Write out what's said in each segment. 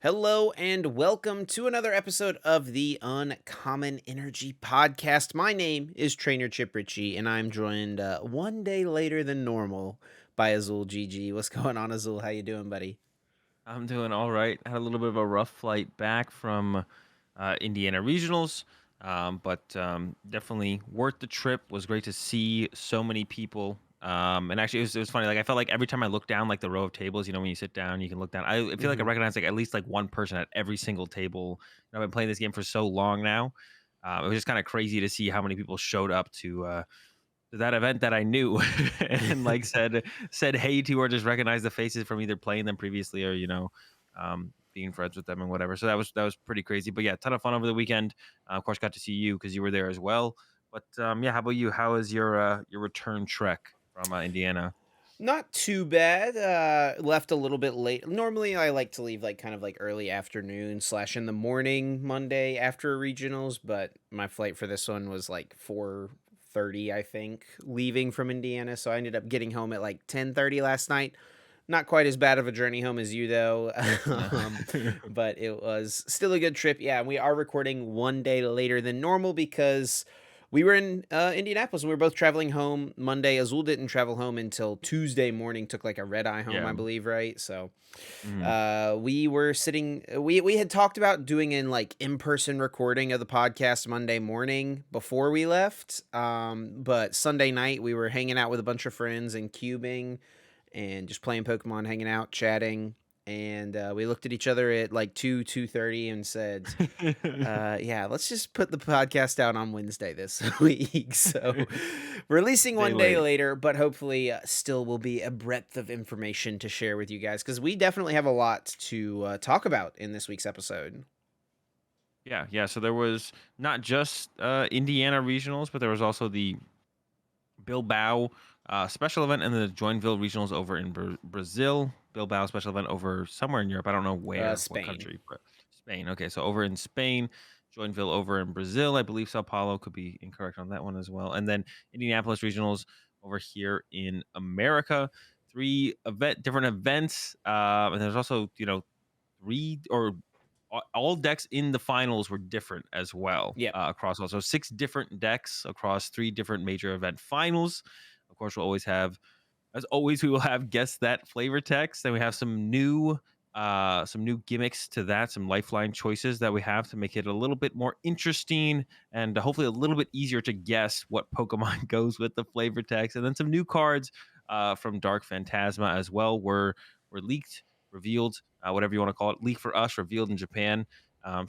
Hello and welcome to another episode of the Uncommon Energy Podcast. My name is Trainer Chip Ritchie, and I'm joined one day later than normal by Azul GG. What's going on, Azul? How you doing, buddy? I'm doing all right. Had a little bit of a rough flight back from Indiana Regionals, but definitely worth the trip. Was great to see so many people. And actually, it was funny. Like I felt like every time I looked down, like the row of tables, when you sit down, you can look down. I feel like I hmm recognize like at least like one person at every single table. I've been playing this game for so long now. It was just kind of crazy to see how many people showed up to that event that I knew and like said hey to or just recognized the faces from either playing them previously or being friends with them and whatever. So that was pretty crazy. But yeah, ton of fun over the weekend. Of course, got to see you because you were there as well. But yeah, how about you? How is your return trek from Indiana? Not too bad. Left a little bit late. Normally, I like to leave like kind of like early afternoon slash in the morning Monday after regionals, but my flight for this one was like 4:30, I think, leaving from Indiana. So I ended up getting home at like 10:30 last night. Not quite as bad of a journey home as you though, Yeah. but it was still a good trip. Yeah, and we are recording one day later than normal because we were in Indianapolis. We were both traveling home Monday. Azul didn't travel home until Tuesday morning. Took like a red eye home, Yeah. I believe, right? So Mhm. we were sitting. We had talked about doing an like in person recording of the podcast Monday morning before we left. But Sunday night we were hanging out with a bunch of friends and cubing and just playing Pokemon, hanging out, chatting. And we looked at each other at like 2:30 and said, yeah, let's just put the podcast out on Wednesday this week. So releasing Day one day late. later, but hopefully still will be a breadth of information to share with you guys because we definitely have a lot to talk about in this week's episode. Yeah, yeah. So there was not just Indiana regionals, but there was also the Bilbao special event and the Joinville regionals over in Brazil. Bilbao special event over somewhere in Europe. I don't know where, what Spain. country, but Spain. Okay, so over in Spain, Joinville over in Brazil. I believe Sao Paulo, could be incorrect on that one as well. And then Indianapolis regionals over here in America. Three different events, and there's also three or all decks in the finals were different as well Yep. across also six different decks across three different major event finals. Of course, we'll always have, as always, we will have guess that flavor text. Then we have some new gimmicks to that, some lifeline choices that we have to make it a little bit more interesting and hopefully a little bit easier to guess what Pokemon goes with the flavor text. And then some new cards from Dark Phantasma as well were leaked, revealed, whatever you want to call it, leaked for us, revealed in Japan.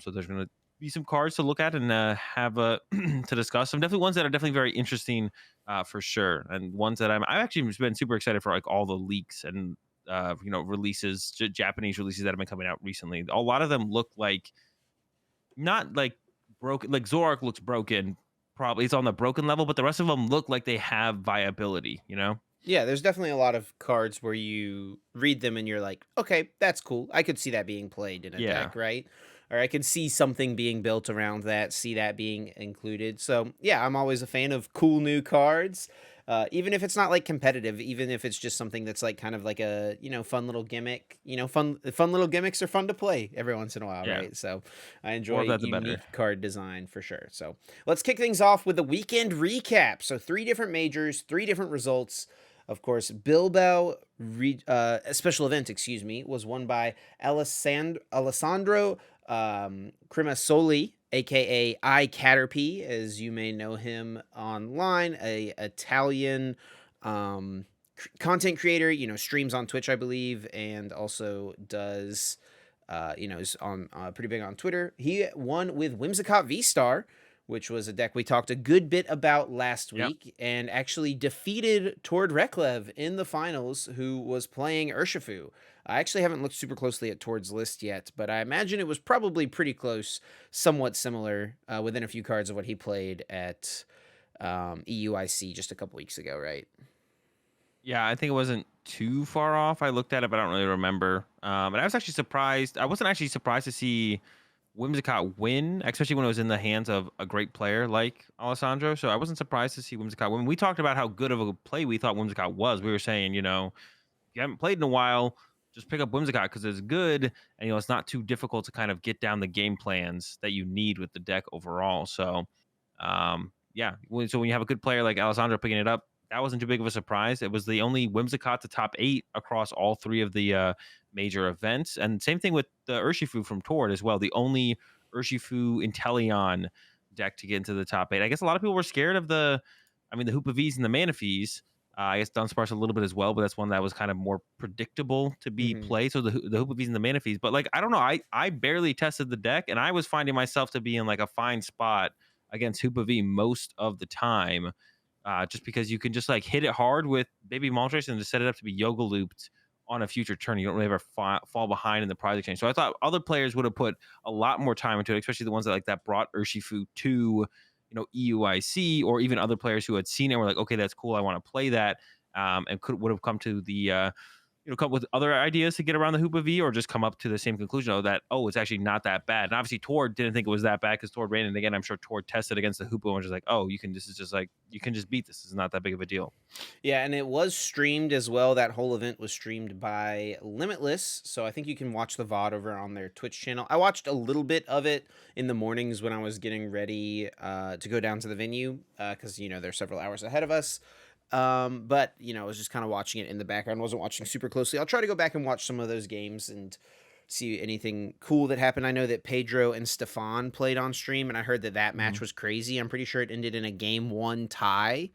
So there's going to be some cards to look at and have to discuss. Some definitely ones that are definitely very interesting for sure, and ones that I've actually been super excited for, like all the leaks and releases, Japanese releases that have been coming out recently. A lot of them look like not like broken. Like Zorak looks broken. Probably it's on the broken level, but the rest of them look like they have viability. Yeah, there's definitely a lot of cards where you read them and you're like, okay, that's cool. I could see that being played in a Yeah. deck, right? Or I could see something being built around that, see that being included. So, yeah, I'm always a fan of cool new cards. Even if it's not like competitive, even if it's just something that's like kind of like a, fun little gimmick. Fun little gimmicks are fun to play every once in a while, Yeah. right? So, I enjoy More of that, the better. unique card design for sure. So, let's kick things off with the weekend recap. So, three different majors, three different results. Of course, Bilbao special event, excuse me, was won by Alessandro Cremasoli, aka I Caterpie, as you may know him online, a Italian content creator. Streams on Twitch, I believe, and also does. Is on pretty big on Twitter. He won with Whimsicott VSTAR, which was a deck we talked a good bit about last Yep. week, and actually defeated Tord Reklev in the finals, who was playing Urshifu. I actually haven't looked super closely at Tord's list yet, but I imagine it was probably pretty close, somewhat similar, within a few cards of what he played at EUIC just a couple weeks ago, right? Yeah, I think it wasn't too far off. I looked at it, but I don't really remember. And I was actually surprised. I wasn't actually surprised to see Whimsicott win, especially when it was in the hands of a great player like Alessandro. So I wasn't surprised to see Whimsicott win. We talked about how good of a play we thought Whimsicott was. We were saying, you haven't played in a while. just pick up Whimsicott because it's good, and it's not too difficult to kind of get down the game plans that you need with the deck overall. So, yeah. So when you have a good player like Alessandro picking it up, that wasn't too big of a surprise. It was the only Whimsicott to top 8 across all 3 of the major events, and same thing with the Urshifu from Tord as well. The only Urshifu Inteleon deck to get into the top 8. I guess a lot of people were scared of the Hoopa Vs and the Manaphy's. I guess Dunsparce a little bit as well, but that's one that was kind of more predictable to be Hmm. played. So the Hoopa Vs and the Manaphy's, but like I don't know, I barely tested the deck, and I was finding myself to be in like a fine spot against Hoopa V most of the time, just because you can just like hit it hard with Baby Moltres and just set it up to be Yoga looped on a future turn. You don't really ever fall behind in the prize exchange. So I thought other players would have put a lot more time into it, especially the ones that brought Urshifu to EUIC, or even other players who had seen it and were like, okay, that's cool, I want to play that, and would have come to the come up with other ideas to get around the Hoopa V, or just come up to the same conclusion that, it's actually not that bad. And obviously Tord didn't think it was that bad because Tord ran it again. I'm sure Tord tested against the Hoopa and was just like, oh, you can just beat this. It's not that big of a deal. Yeah, and it was streamed as well. That whole event was streamed by Limitless, so I think you can watch the VOD over on their Twitch channel. I watched a little bit of it in the mornings when I was getting ready to go down to the venue, because they're several hours ahead of us. But I was just kind of watching it in the background. Wasn't watching super closely. I'll try to go back and watch some of those games and see anything cool that happened. I know that Pedro and Stefan played on stream, and I heard that match Mhm. was crazy. I'm pretty sure it ended in a game 1 tie,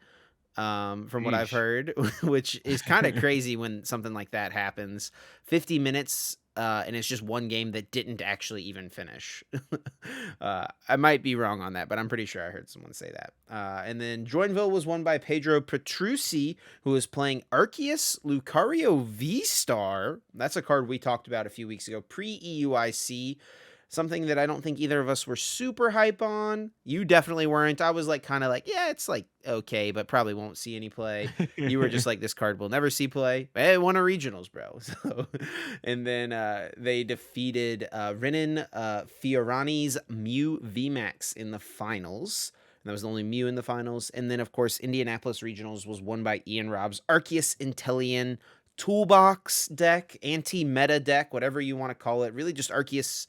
from what I've Yeesh. heard, which is kind of crazy when something like that happens. 50 minutes, and it's just one game that didn't actually even finish. I might be wrong on that, but I'm pretty sure I heard someone say that. And then Joinville was won by Pedro Petrucci, who is playing Arceus Lucario VSTAR. That's a card we talked about a few weeks ago, pre-EUIC. Something that I don't think either of us were super hype on. You definitely weren't. I was like, kind of like, yeah, it's like okay, but probably won't see any play. You were just like, this card will never see play. But it won a regionals, bro. So, and then they defeated Renan Fiorani's Mew Vmax in the finals. And that was the only Mew in the finals. And then, of course, Indianapolis Regionals was won by Ian Robb's Arceus Inteleon Toolbox deck, anti-meta deck, whatever you want to call it. Really just Arceus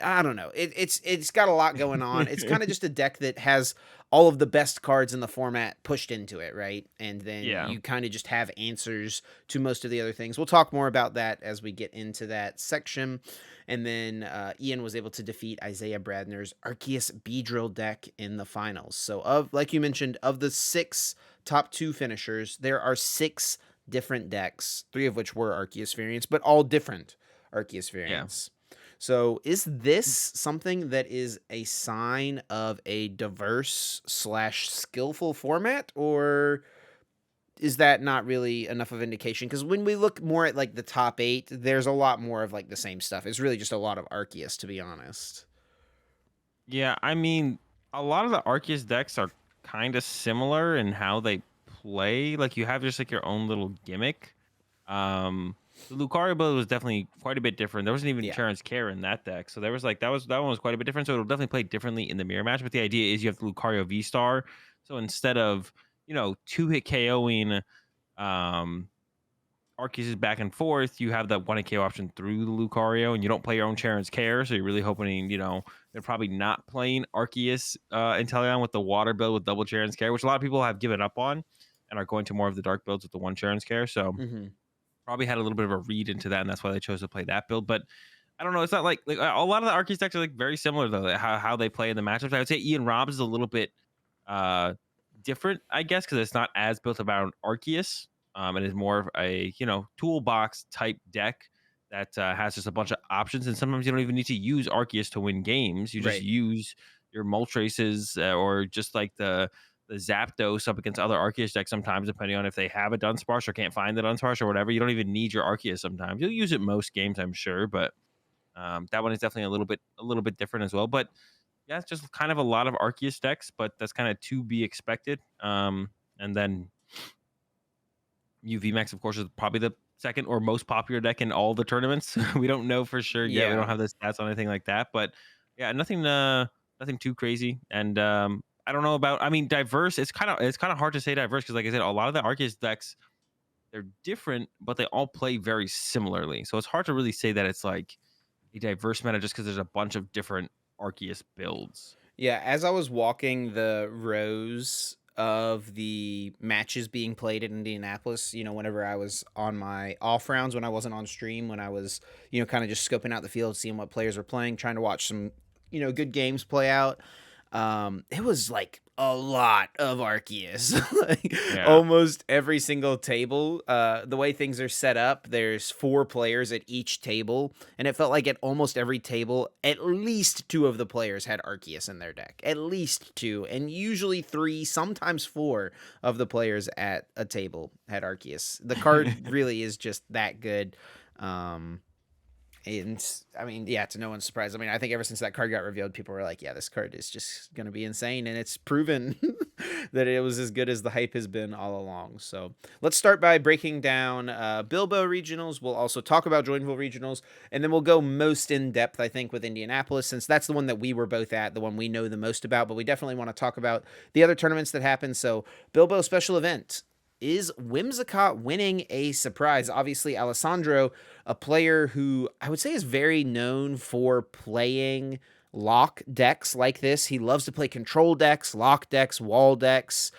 I don't know. It's got a lot going on. It's kind of just a deck that has all of the best cards in the format pushed into it, right? And then Yeah. you kind of just have answers to most of the other things. We'll talk more about that as we get into that section. And then Ian was able to defeat Isaiah Bradner's Arceus Bidro deck in the finals. So like you mentioned, of the 6 top 2 finishers, there are 6 different decks, 3 of which were Arceus variants, but all different Arceus Yeah. variants. So, is this something that is a sign of a diverse slash skillful format, or is that not really enough of indication? Because when we look more at like the top 8, there's a lot more of like the same stuff. It's really just a lot of Arceus, to be honest. Yeah, I mean, a lot of the Arceus decks are kind of similar in how they play. Like you have just like your own little gimmick. The Lucario build was definitely quite a bit different. There wasn't even Yeah. Charon's Care in that deck, so there was like that one was quite a bit different. So it'll definitely play differently in the mirror match. But the idea is you have the Lucario V Star. So instead of 2-hit KOing um Arceus back and forth, you have that 1 KO option through the Lucario, and you don't play your own Charon's Care, so you're really hoping, they're probably not playing Arceus Inteleon with the water build with double Charon's Care, which a lot of people have given up on and are going to more of the dark builds with the 1 Charon's Care. So Hmm. probably had a little bit of a read into that, and that's why they chose to play that build. But I don't know. It's not like a lot of the Arceus decks are like very similar though, like how they play in the matchups. I would say Ian Robs is a little bit uh different, I guess, because it's not as built around Arceus. It is more of a toolbox type deck that has just a bunch of options, and sometimes you don't even need to use Arceus to win games. You just Right. use your Moltres or just like the Zapdos up against other Arceus decks sometimes, depending on if they have a Dunsparce or can't find the Dunsparce or whatever. You don't even need your Arceus sometimes. You'll use it most games, I'm sure, but that one is definitely a little bit different as well. But yeah, it's just kind of a lot of Arceus decks, but that's kind of to be expected. And then UVMAX, of course, is probably the second or most popular deck in all the tournaments. We don't know for sure yet. We don't Yeah. have the stats on anything like that, but yeah, nothing too crazy. And I don't know about. I mean, diverse. It's kind of hard to say diverse because, like I said, a lot of the Arceus decks they're different, but they all play very similarly. So it's hard to really say that it's like a diverse meta just because there's a bunch of different Arceus builds. Yeah, as I was walking the rows of the matches being played in Indianapolis, whenever I was on my off rounds, when I wasn't on stream, when I was, kind of just scoping out the field, seeing what players were playing, trying to watch some, good games play out. It was like a lot of Arceus. Like Yeah. almost every single table. The way things are set up, there's 4 players at each table, and it felt like at almost every table, at least 2 of the players had Arceus in their deck. At least 2, and usually 3, sometimes 4 of the players at a table had Arceus. The card really is just that good. And I mean, yeah, to no one's surprise. I mean, I think ever since that card got revealed, people were like, yeah, this card is just going to be insane. And it's proven that it was as good as the hype has been all along. So let's start by breaking down Bilbo regionals. We'll also talk about Joinville regionals. And then we'll go most in depth, I think, with Indianapolis, since that's the one that we were both at, the one we know the most about. But we definitely want to talk about the other tournaments that happened. So Bilbo special event. Is Whimsicott winning a surprise? Obviously, Alessandro, a player who I would say is very known for playing lock decks like this. He loves to play control decks, lock decks, wall decks,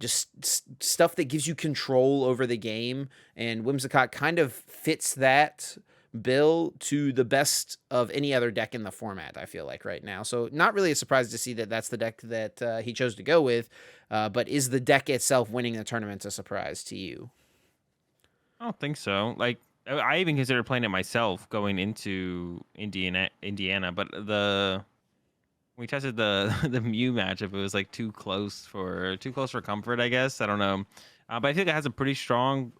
just stuff that gives you control over the game. And Whimsicott kind of fits that bill to the best of any other deck in the format, I feel like right now. So not really a surprise to see that that's the deck that he chose to go with. But is the deck itself winning the tournament a surprise to you? I don't think so. Like I even considered playing it myself going into Indiana, but we tested the the Mew matchup. It was like too close for comfort, I guess. I don't know, but I think it has a pretty strong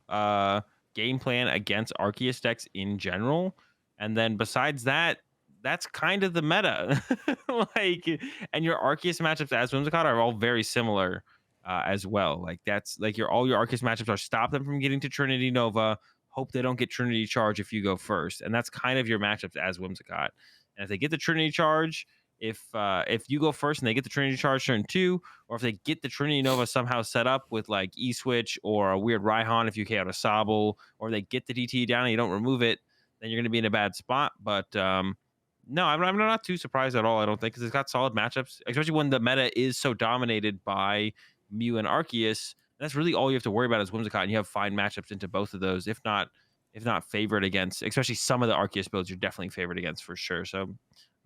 game plan against Arceus decks in general. And then besides that, that's kind of the meta. Like, and your Arceus matchups as Whimsicott are all very similar as well. Like that's like all your Arceus matchups are stop them from getting to Trinity Nova. Hope they don't get Trinity Charge if you go first, and that's kind of your matchups as Whimsicott. And if they get the Trinity Charge, if you go first and they get the Trinity Charge turn 2, or if they get the Trinity Nova somehow set up with like E-Switch or a weird Raihan if you KO to Sobble, or they get the DT down and you don't remove it, then you're going to be in a bad spot. But no, I'm not too surprised at all, I don't think, because it's got solid matchups, especially when the meta is so dominated by Mew and Arceus. That's really all you have to worry about is Whimsicott, and you have fine matchups into both of those, if not favored against, especially some of the Arceus builds you're definitely favored against for sure. So I don't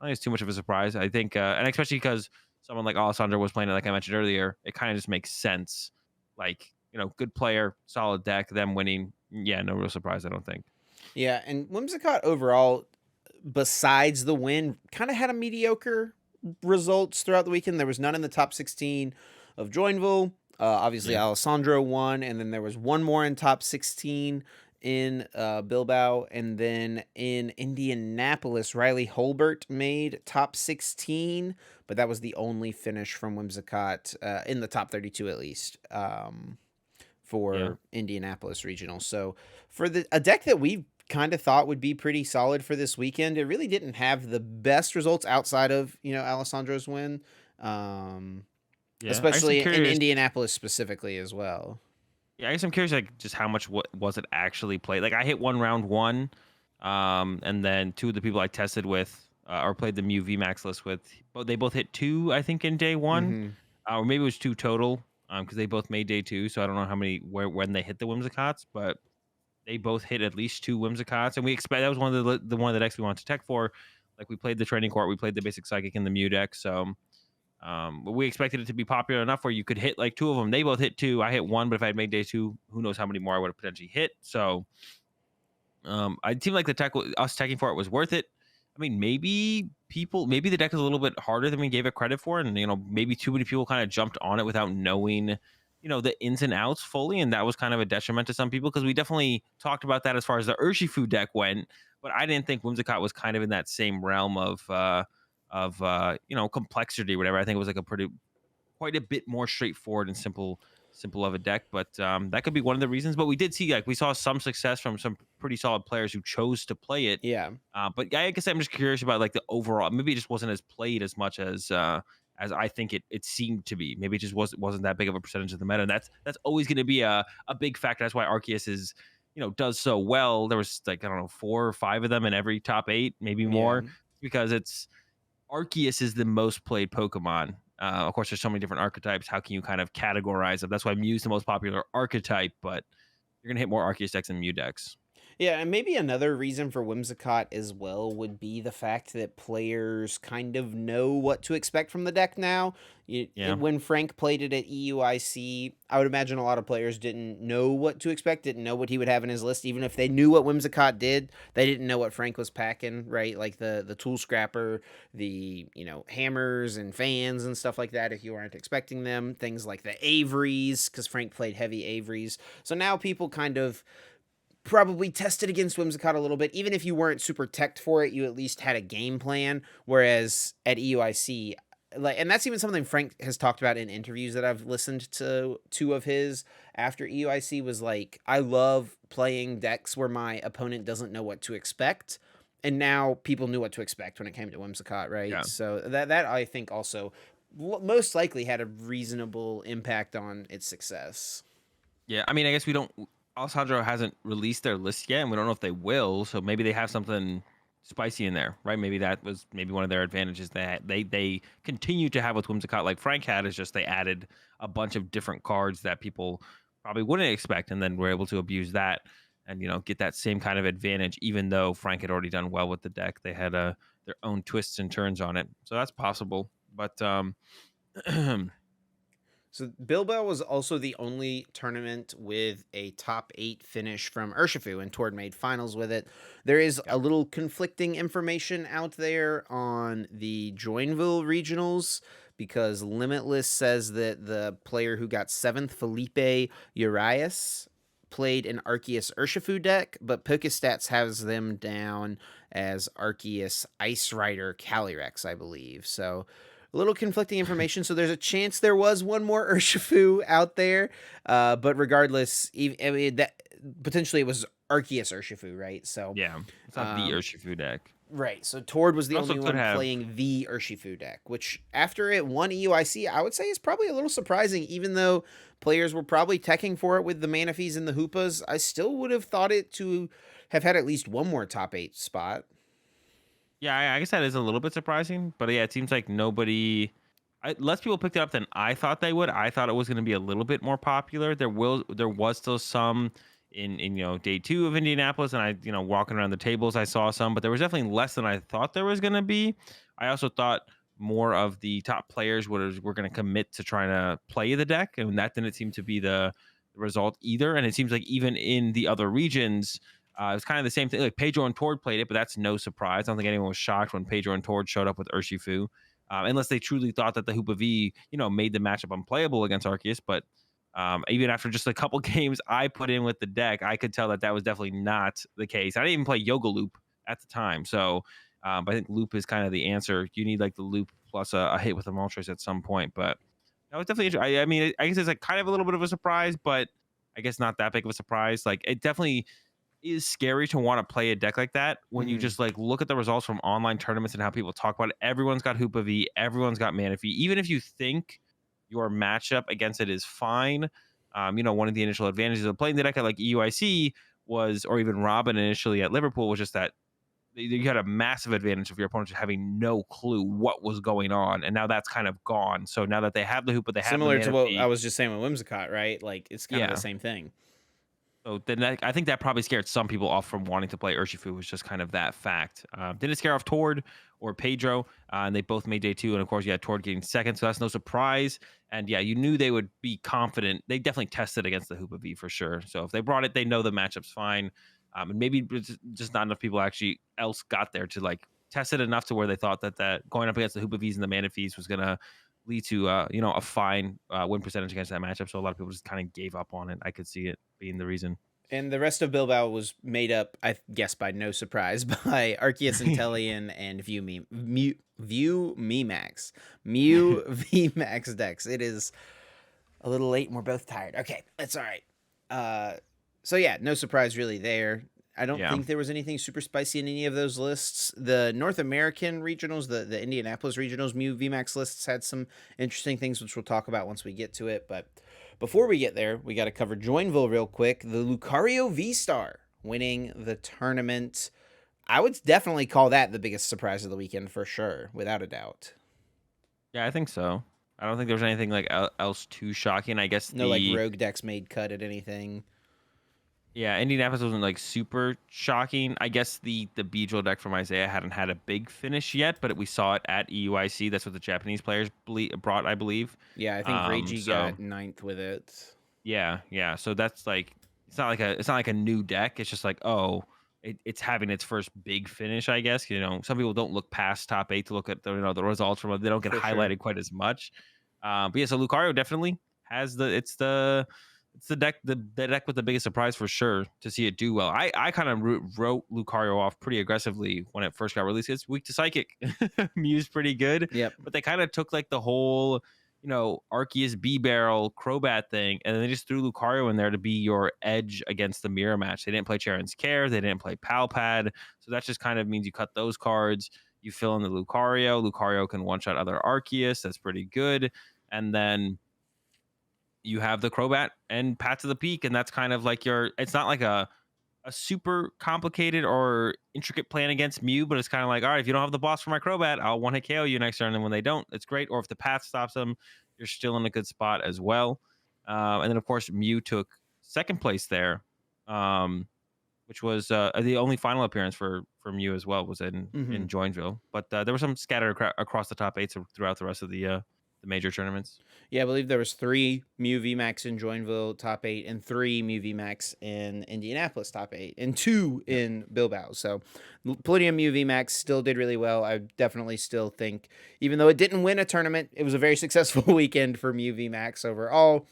think it's too much of a surprise. I think, and especially because someone like Alessandro was playing it, like I mentioned earlier, it kind of just makes sense. Like, good player, solid deck, them winning. Yeah, no real surprise, I don't think. Yeah, and Whimsicott overall, besides the win, kind of had a mediocre results throughout the weekend. There was none in the top 16 of Joinville. Obviously, Yeah. Alessandro won, and then there was one more in top 16 in Bilbao, and then in Indianapolis, Riley Holbert made top 16, but that was the only finish from Whimsicott in the top 32 at least. Yeah. For Indianapolis Regional. So for a deck that we kind of thought would be pretty solid for this weekend, it really didn't have the best results outside of, Alessandro's win. Yeah. I guess I'm Especially in curious. Indianapolis specifically as well. Yeah, I guess I'm curious, like, just how much was it actually played? Like, I hit one round one, and then two of the people I tested with or played the Mew Vmax list with, but they both hit two, I think, in day one, Hmm. or maybe it was two total, because they both made day two. So I don't know how many when they hit the Whimsicots, but they both hit at least two Whimsicots, and we expect that was one of the one of the decks we wanted to tech for. Like, we played the training court, we played the basic psychic in the Mew deck, so. But we expected it to be popular enough where you could hit like two of them. They both hit two. I hit one, but if I had made day two, who knows how many more I would have potentially hit. So I seemed like us teching for it was worth it. I mean, maybe the deck is a little bit harder than we gave it credit for, and maybe too many people kind of jumped on it without knowing, the ins and outs fully, and that was kind of a detriment to some people, because we definitely talked about that as far as the Urshifu deck went, but I didn't think Whimsicott was kind of in that same realm of complexity or whatever. I think it was like quite a bit more straightforward and simple of a deck, but that could be one of the reasons. But we did see, like, we saw some success from some pretty solid players who chose to play it. Yeah. But yeah, I guess I'm just curious about like the overall. Maybe it just wasn't as played as much as as I think it seemed to be. Maybe it just wasn't that big of a percentage of the meta. And that's always going to be a big factor. That's why Arceus is, does so well. There was like, I don't know, 4 or 5 of them in every top 8, maybe Yeah. more, because it's Arceus is the most played Pokemon. Of course, there's so many different archetypes. How can you kind of categorize them? That's why Mew's the most popular archetype, but you're gonna hit more Arceus decks than Mew decks. Yeah, and maybe another reason for Whimsicott as well would be the fact that players kind of know what to expect from the deck now. Yeah, When Frank played it at EUIC, I would imagine a lot of players didn't know what to expect, didn't know what he would have in his list. Even if they knew what Whimsicott did, they didn't know what Frank was packing, right? Like the tool scrapper, the hammers and fans and stuff like that. If you aren't expecting them, things like the Averys, because Frank played heavy Averys. So now people kind of probably tested against Whimsicott a little bit. Even if you weren't super teched for it, you at least had a game plan. Whereas at EUIC, like, and that's even something Frank has talked about in interviews that I've listened to 2 of his after EUIC, was like, I love playing decks where my opponent doesn't know what to expect. And now people knew what to expect when it came to Whimsicott, right? yeah, So that I think also most likely had a reasonable impact on its success. yeah. I mean, I guess we don't. Alessandro hasn't released their list yet, and we don't know if they will. So maybe they have something spicy in there, right? Maybe that was maybe one of their advantages that they continue to have with Whimsicott, like Frank had, is just they added a bunch of different cards that people probably wouldn't expect, and then were able to abuse that and get that same kind of advantage. Even though Frank had already done well with the deck, they had their own twists and turns on it, so that's possible. But So Bilbo was also the only tournament with a top 8 finish from Urshifu, and Tord made finals with it. There is yeah, a little conflicting information out there on the Joinville regionals, because Limitless says that the player who got 7th, Felipe Urias, played an Arceus Urshifu deck, but Pokestats has them down as Arceus Ice Rider Calyrex, I believe. So a little conflicting information. So there's a chance there was one more Urshifu out there, but regardless, I mean, that potentially it was Arceus Urshifu, right? So, yeah, it's not the um, Urshifu deck. right. So Tord was It the also only could one have. playing the Urshifu deck, which after it won EUIC, I would say is probably a little surprising. Even though players were probably teching for it with the Manaphies and the Hoopas, I still would have thought it to have had at least one more top 8 spot. Yeah, I guess that is a little bit surprising, but yeah, it seems like less people picked it up than I thought they would. I thought it was going to be a little bit more popular. There was still some in day 2 of Indianapolis, and I walking around the tables I saw some, but there was definitely less than I thought there was going to be. I also thought more of the top players were going to commit to trying to play the deck, and that didn't seem to be the result either. And it seems like even in the other regions, it was kind of the same thing. Like Pedro and Tord played it, but that's no surprise. I don't think anyone was shocked when Pedro and Tord showed up with Urshifu, unless they truly thought that the Hoopa V, made the matchup unplayable against Arceus. But even after just a couple games I put in with the deck, I could tell that that was definitely not the case. I didn't even play Yoga Loop at the time, so I think Loop is kind of the answer. You need like the Loop plus a hit with a Moltres at some point, but that was definitely. I mean, I guess it's like kind of a little bit of a surprise, but I guess not that big of a surprise. Like it definitely is scary to want to play a deck like that when you Hmm. just like look at the results from online tournaments and how people talk about it. Everyone's got Hoopa V, everyone's got Manaphy. Even if you think your matchup against it is fine, one of the initial advantages of playing the deck at like EUIC was, or even Robin initially at Liverpool, was just that you had a massive advantage of your opponent just having no clue what was going on, and now that's kind of gone. So now that they have the Hoopa, they have the Similar to what I Manaphy. was just saying with Whimsicott, right? Like it's kind of the Yeah, same thing. so then I think that probably scared some people off from wanting to play Urshifu, was just kind of that fact. Didn't scare off Tord or Pedro, and they both made day 2. And of course, you had Tord getting second, so that's no surprise. And yeah, you knew they would be confident. They definitely tested against the Hoopa V for sure. So if they brought it, they know the matchup's fine. And maybe just not enough people actually else got there to like test it enough to where they thought that going up against the Hoopa Vs and the Manaphies was gonna lead to a fine win percentage against that matchup. So a lot of people just kind of gave up on it. I could see it being the reason. And the rest of Bilbao was made up, I guess, by no surprise, by Arceus Intellion and View Max. Mew Vmax decks. It is a little late and we're both tired. Okay, that's all right. So yeah, no surprise really there. I don't Yeah. think there was anything super spicy in any of those lists. The North American regionals, the Indianapolis regionals, Mew VMAX lists had some interesting things, which we'll talk about once we get to it. But before we get there, we got to cover Joinville real quick. The Lucario VSTAR winning the tournament. I would definitely call that the biggest surprise of the weekend for sure, without a doubt. Yeah, I think so. I don't think there was anything like else too shocking. I guess No, like rogue decks made cut at anything. yeah, Indianapolis wasn't like super shocking. I guess the Bidro deck from Isaiah hadn't had a big finish yet, but we saw it at EUIC. That's what the Japanese players brought, I believe. Yeah, I think Reiji So got ninth with it. yeah. So that's like it's not like a new deck. It's just like it's having its first big finish, I guess. You know, some people don't look past top 8 to look at the results from it. They don't get For highlighted sure. quite as much. But yeah, so Lucario definitely has the deck the deck with the biggest surprise for sure to see it do well. I kind of wrote Lucario off pretty aggressively when it first got released. It's weak to Psychic. Mew's pretty good, Yep. but they kind of took like the whole Arceus B Barrel Crobat thing, and then they just threw Lucario in there to be your edge against the mirror match. They didn't play Charon's Care, they didn't play Palpad, so that just kind of means you cut those cards. You fill in the Lucario. Lucario can one shot other Arceus. That's pretty good, and then you have the Crobat and Pat to the Peak, and that's kind of like it's not like a super complicated or intricate plan against Mew, but it's kind of like, all right, if you don't have the boss for my Crobat, I'll one hit KO you next turn. And when they don't, it's great. Or if the path stops them, you're still in a good spot as well. And then, of course, Mew took second place there, which was the only final appearance for Mew as well was in Joinville. But there were some scattered across the top 8 throughout the rest of the major tournaments. Yeah, I believe there was 3 Mew VMAX in Joinville top 8 and 3 Mew VMAX in Indianapolis top 8 and 2 in Bilbao. So plenty of Mew VMAX still did really well. I definitely still think, even though it didn't win a tournament, it was a very successful weekend for Mew VMAX overall.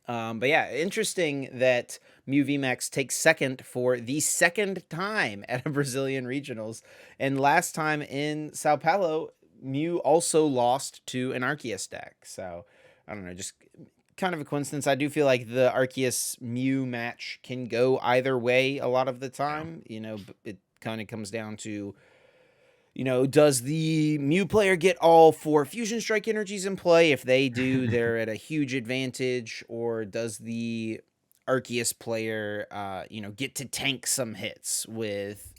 But yeah, interesting that Mew VMAX takes second for the second time at a Brazilian regionals. And last time in Sao Paulo, Mew also lost to an Arceus deck. So, I don't know, just kind of a coincidence. I do feel like the Arceus Mew match can go either way a lot of the time. It kind of comes down to, does the Mew player get all 4 Fusion Strike energies in play? If they do, they're at a huge advantage. Or does the Arceus player, get to tank some hits with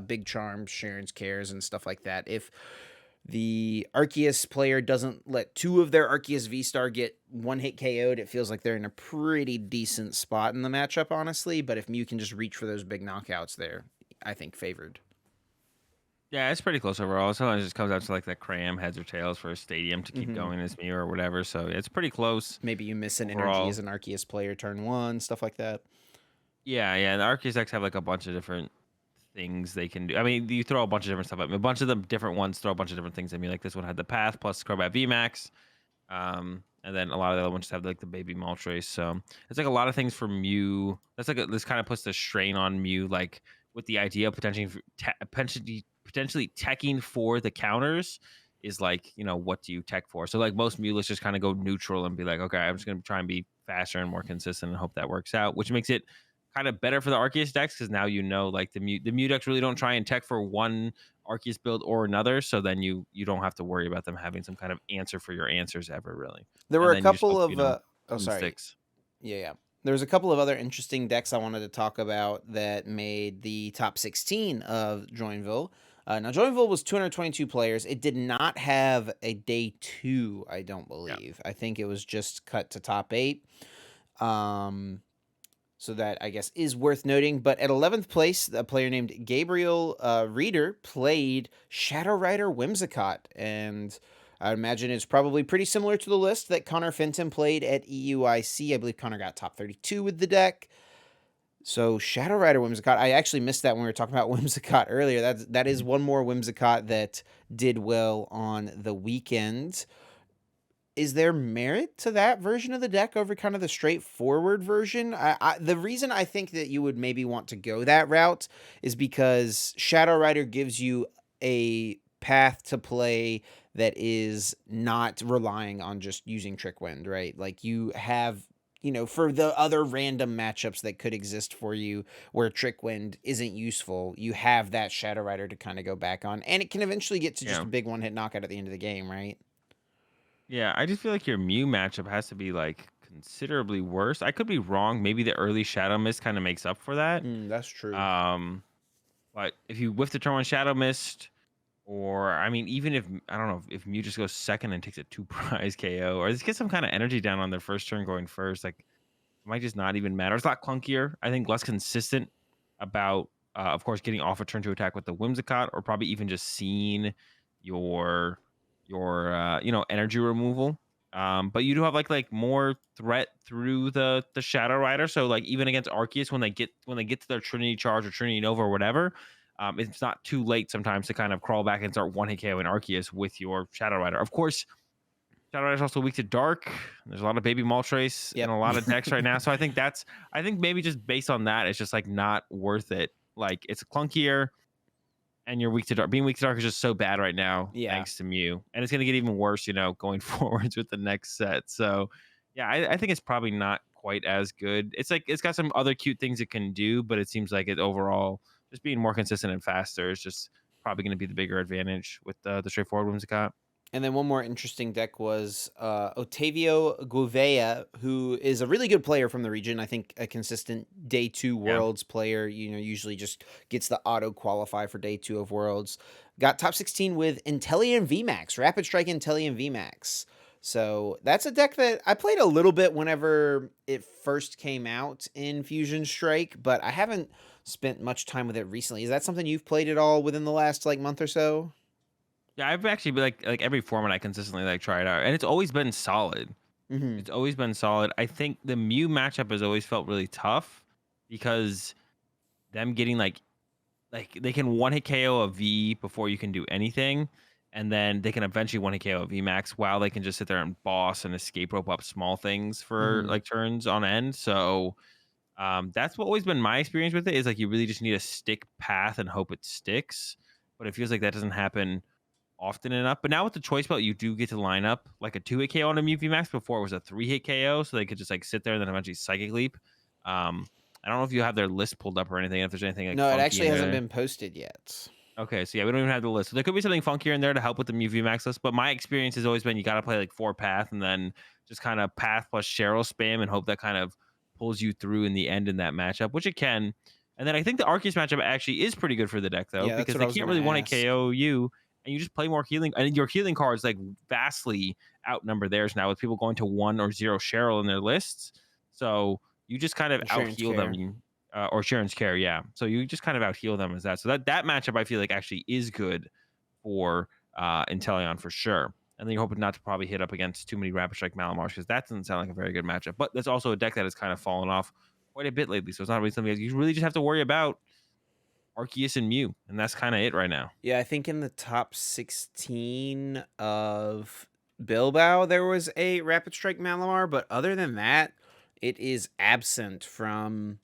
Big Charms, Sharon's Cares, and stuff like that? If the Arceus player doesn't let 2 of their Arceus V-Star get one-hit KO'd, it feels like they're in a pretty decent spot in the matchup, honestly. But if Mew can just reach for those big knockouts, they're, I think, favored. Yeah, it's pretty close overall. Sometimes it just comes out to like that cram heads or tails for a stadium to keep going as Mew or whatever. So it's pretty close. Maybe you miss an overall. energy as an Arceus player turn 1, stuff like that. Yeah. The Arceus decks have like a bunch of different things they can do. I mean, you throw a bunch of different stuff at me. A bunch of the different ones throw a bunch of different things at me. Like this one had the Path plus Crobat VMAX. And then a lot of the other ones have like the Baby Moltres. So it's like a lot of things for Mew. That's like this kind of puts the strain on Mew, like with the idea of potentially teching for the counters is like, what do you tech for? So like most Mew, let's just kind of go neutral and be like, okay, I'm just going to try and be faster and more consistent and hope that works out, which makes it kind of better for the Arceus decks because now like the Mew decks really don't try and tech for one Arceus build or another, so then you don't have to worry about them having some kind of answer for your answers ever, really. There were a couple of sorry. Sticks. Yeah. There was a couple of other interesting decks I wanted to talk about that made the top 16 of Joinville. Now, Joinville was 222 players. It did not have a day 2, I don't believe. I think it was just cut to top 8. So that, I guess, is worth noting. But at 11th place, a player named Gabriel Reeder played Shadow Rider Whimsicott. And I imagine it's probably pretty similar to the list that Connor Fenton played at EUIC. I believe Connor got top 32 with the deck. So Shadow Rider Whimsicott, I actually missed that when we were talking about Whimsicott earlier. That is one more Whimsicott that did well on the weekend. Is there merit to that version of the deck over kind of the straightforward version? The reason I think that you would maybe want to go that route is because Shadow Rider gives you a path to play that is not relying on just using Trick Wind, right? Like you have for the other random matchups that could exist for you where Trick Wind isn't useful, you have that Shadow Rider to kind of go back on. And it can eventually get to just Yeah. a big one hit knockout at the end of the game, right? Yeah, I just feel like your Mew matchup has to be like considerably worse. I could be wrong. Maybe the early Shadow Mist kind of makes up for that. That's true. Um, but if you whiff the turn on Shadow Mist, or I mean, even if I don't know if Mew just goes second and takes a two prize KO, or just get some kind of energy down on their first turn going first, like it might just not even matter. It's a lot clunkier. I think less consistent about, of course, getting off a turn to attack with the Whimsicott, or probably even just seeing your energy removal. But you do have like more threat through the Shadow Rider. So like even against Arceus, when they get to their Trinity Charge or Trinity Nova or whatever, it's not too late sometimes to kind of crawl back and start one hit KO in Arceus with your Shadow Rider. Of course, Shadow Rider's also weak to dark. There's a lot of baby Moltres in Yep. a lot of decks right now. So I think maybe just based on that, it's just like not worth it. Like it's clunkier and you're weak to dark. Being weak to dark is just so bad right now, Yeah. thanks to Mew. And it's gonna get even worse, going forwards with the next set. So yeah, I think it's probably not quite as good. It's like it's got some other cute things it can do, but it seems like it overall just being more consistent and faster is just probably gonna be the bigger advantage with the straightforward Whimsicott. And then one more interesting deck was Otavio Gouveia, who is a really good player from the region. I think a consistent day two Yeah. Worlds player, usually just gets the auto qualify for day two of Worlds. Got top 16 with Intellion VMAX, Rapid Strike Intellion VMAX. So that's a deck that I played a little bit whenever it first came out in Fusion Strike, but I haven't spent much time with it recently. Is that something you've played at all within the last month or so? Yeah, I've actually been like every format I consistently try it out, and it's always been solid. Mm-hmm. It's always been solid. I think the Mew matchup has always felt really tough because them getting like they can one hit KO a V before you can do anything, and then they can eventually one hit KO a VMAX while they can just sit there and boss and escape rope up small things for Mm-hmm. like turns on end. So that's what always been my experience with it is like you really just need a stick path and hope it sticks. But it feels like that doesn't happen often enough. But now with the choice belt, you do get to line up like a 2-hit KO on a Mew Max. Before it was a 3-hit KO, so they could just like sit there and then eventually psychic leap. I don't know if you have their list pulled up or anything. If there's anything like No, it funky actually in hasn't there. been posted yet. Okay, so yeah, we don't even have the list. So there could be something funkier in there to help with the Mew Max list. But my experience has always been you got to play like 4 path and then just kind of path plus Cheryl spam and hope that kind of pulls you through in the end in that matchup, which it can. And then I think the Arceus matchup actually is pretty good for the deck though, Yeah, that's because what I they was can't gonna really want to ask. KO you, and you just play more healing. And your healing cards like vastly outnumber theirs now with people going to 1 or 0 Cheryl in their lists. So you just kind of out Insurance heal them. care. Or Sharon's care, yeah. So you just kind of out heal them as that. So that matchup I feel like actually is good for Inteleon for sure. And then you're hoping not to probably hit up against too many Rapid Strike Malamars because that doesn't sound like a very good matchup. But that's also a deck that has kind of fallen off quite a bit lately. So it's not really something you really just have to worry about Arceus and Mew, and that's kind of it right now. Yeah, I think in the top 16 of Bilbao there was a Rapid Strike Malamar, but other than that, it is absent from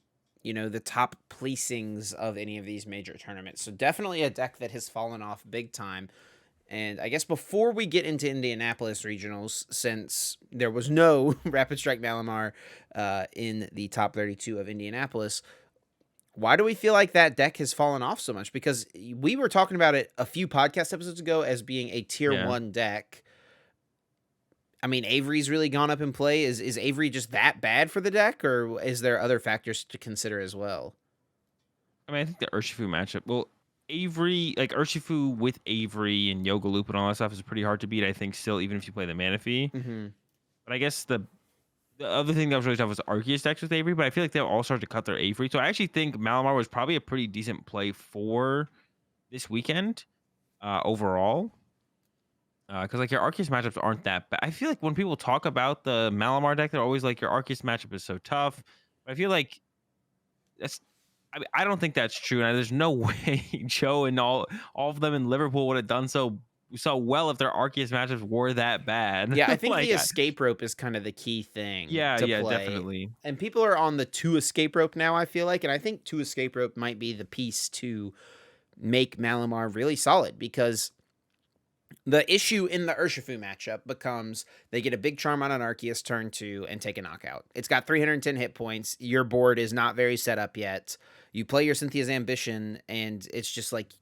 the top placings of any of these major tournaments. So definitely a deck that has fallen off big time. And I guess before we get into Indianapolis regionals, since there was no Rapid Strike Malamar in the top 32 of Indianapolis, why do we feel like that deck has fallen off so much? Because we were talking about it a few podcast episodes ago as being a tier Yeah. 1 deck. I mean, Avery's really gone up in play. Is Avery just that bad for the deck, or is there other factors to consider as well? I mean, I think the Urshifu matchup, well, Avery, like Urshifu with Avery and Yoga Loop and all that stuff is pretty hard to beat, I think, still, even if you play the Manaphy. Mm-hmm. But I guess the other thing that was really tough was Arceus decks with Avery, but I feel like they'll all start to cut their Avery. So I actually think Malamar was probably a pretty decent play for this weekend overall. Because like your Arceus matchups aren't that bad. I feel like when people talk about the Malamar deck, they're always like your Arceus matchup is so tough. But I feel like that's I don't think that's true. And there's no way Joe and all of them in Liverpool would have done so well if their Arceus matchups were that bad. Yeah, I think like the escape rope is kind of the key thing yeah, to yeah, play. definitely. And people are on the 2 escape rope now, I feel like. And I think 2 escape rope might be the piece to make Malamar really solid because The issue in the Urshifu matchup becomes they get a big charm on an Arceus turn 2 and take a knockout. It's got 310 hit points. Your board is not very set up yet. You play your Cynthia's Ambition, and it's just like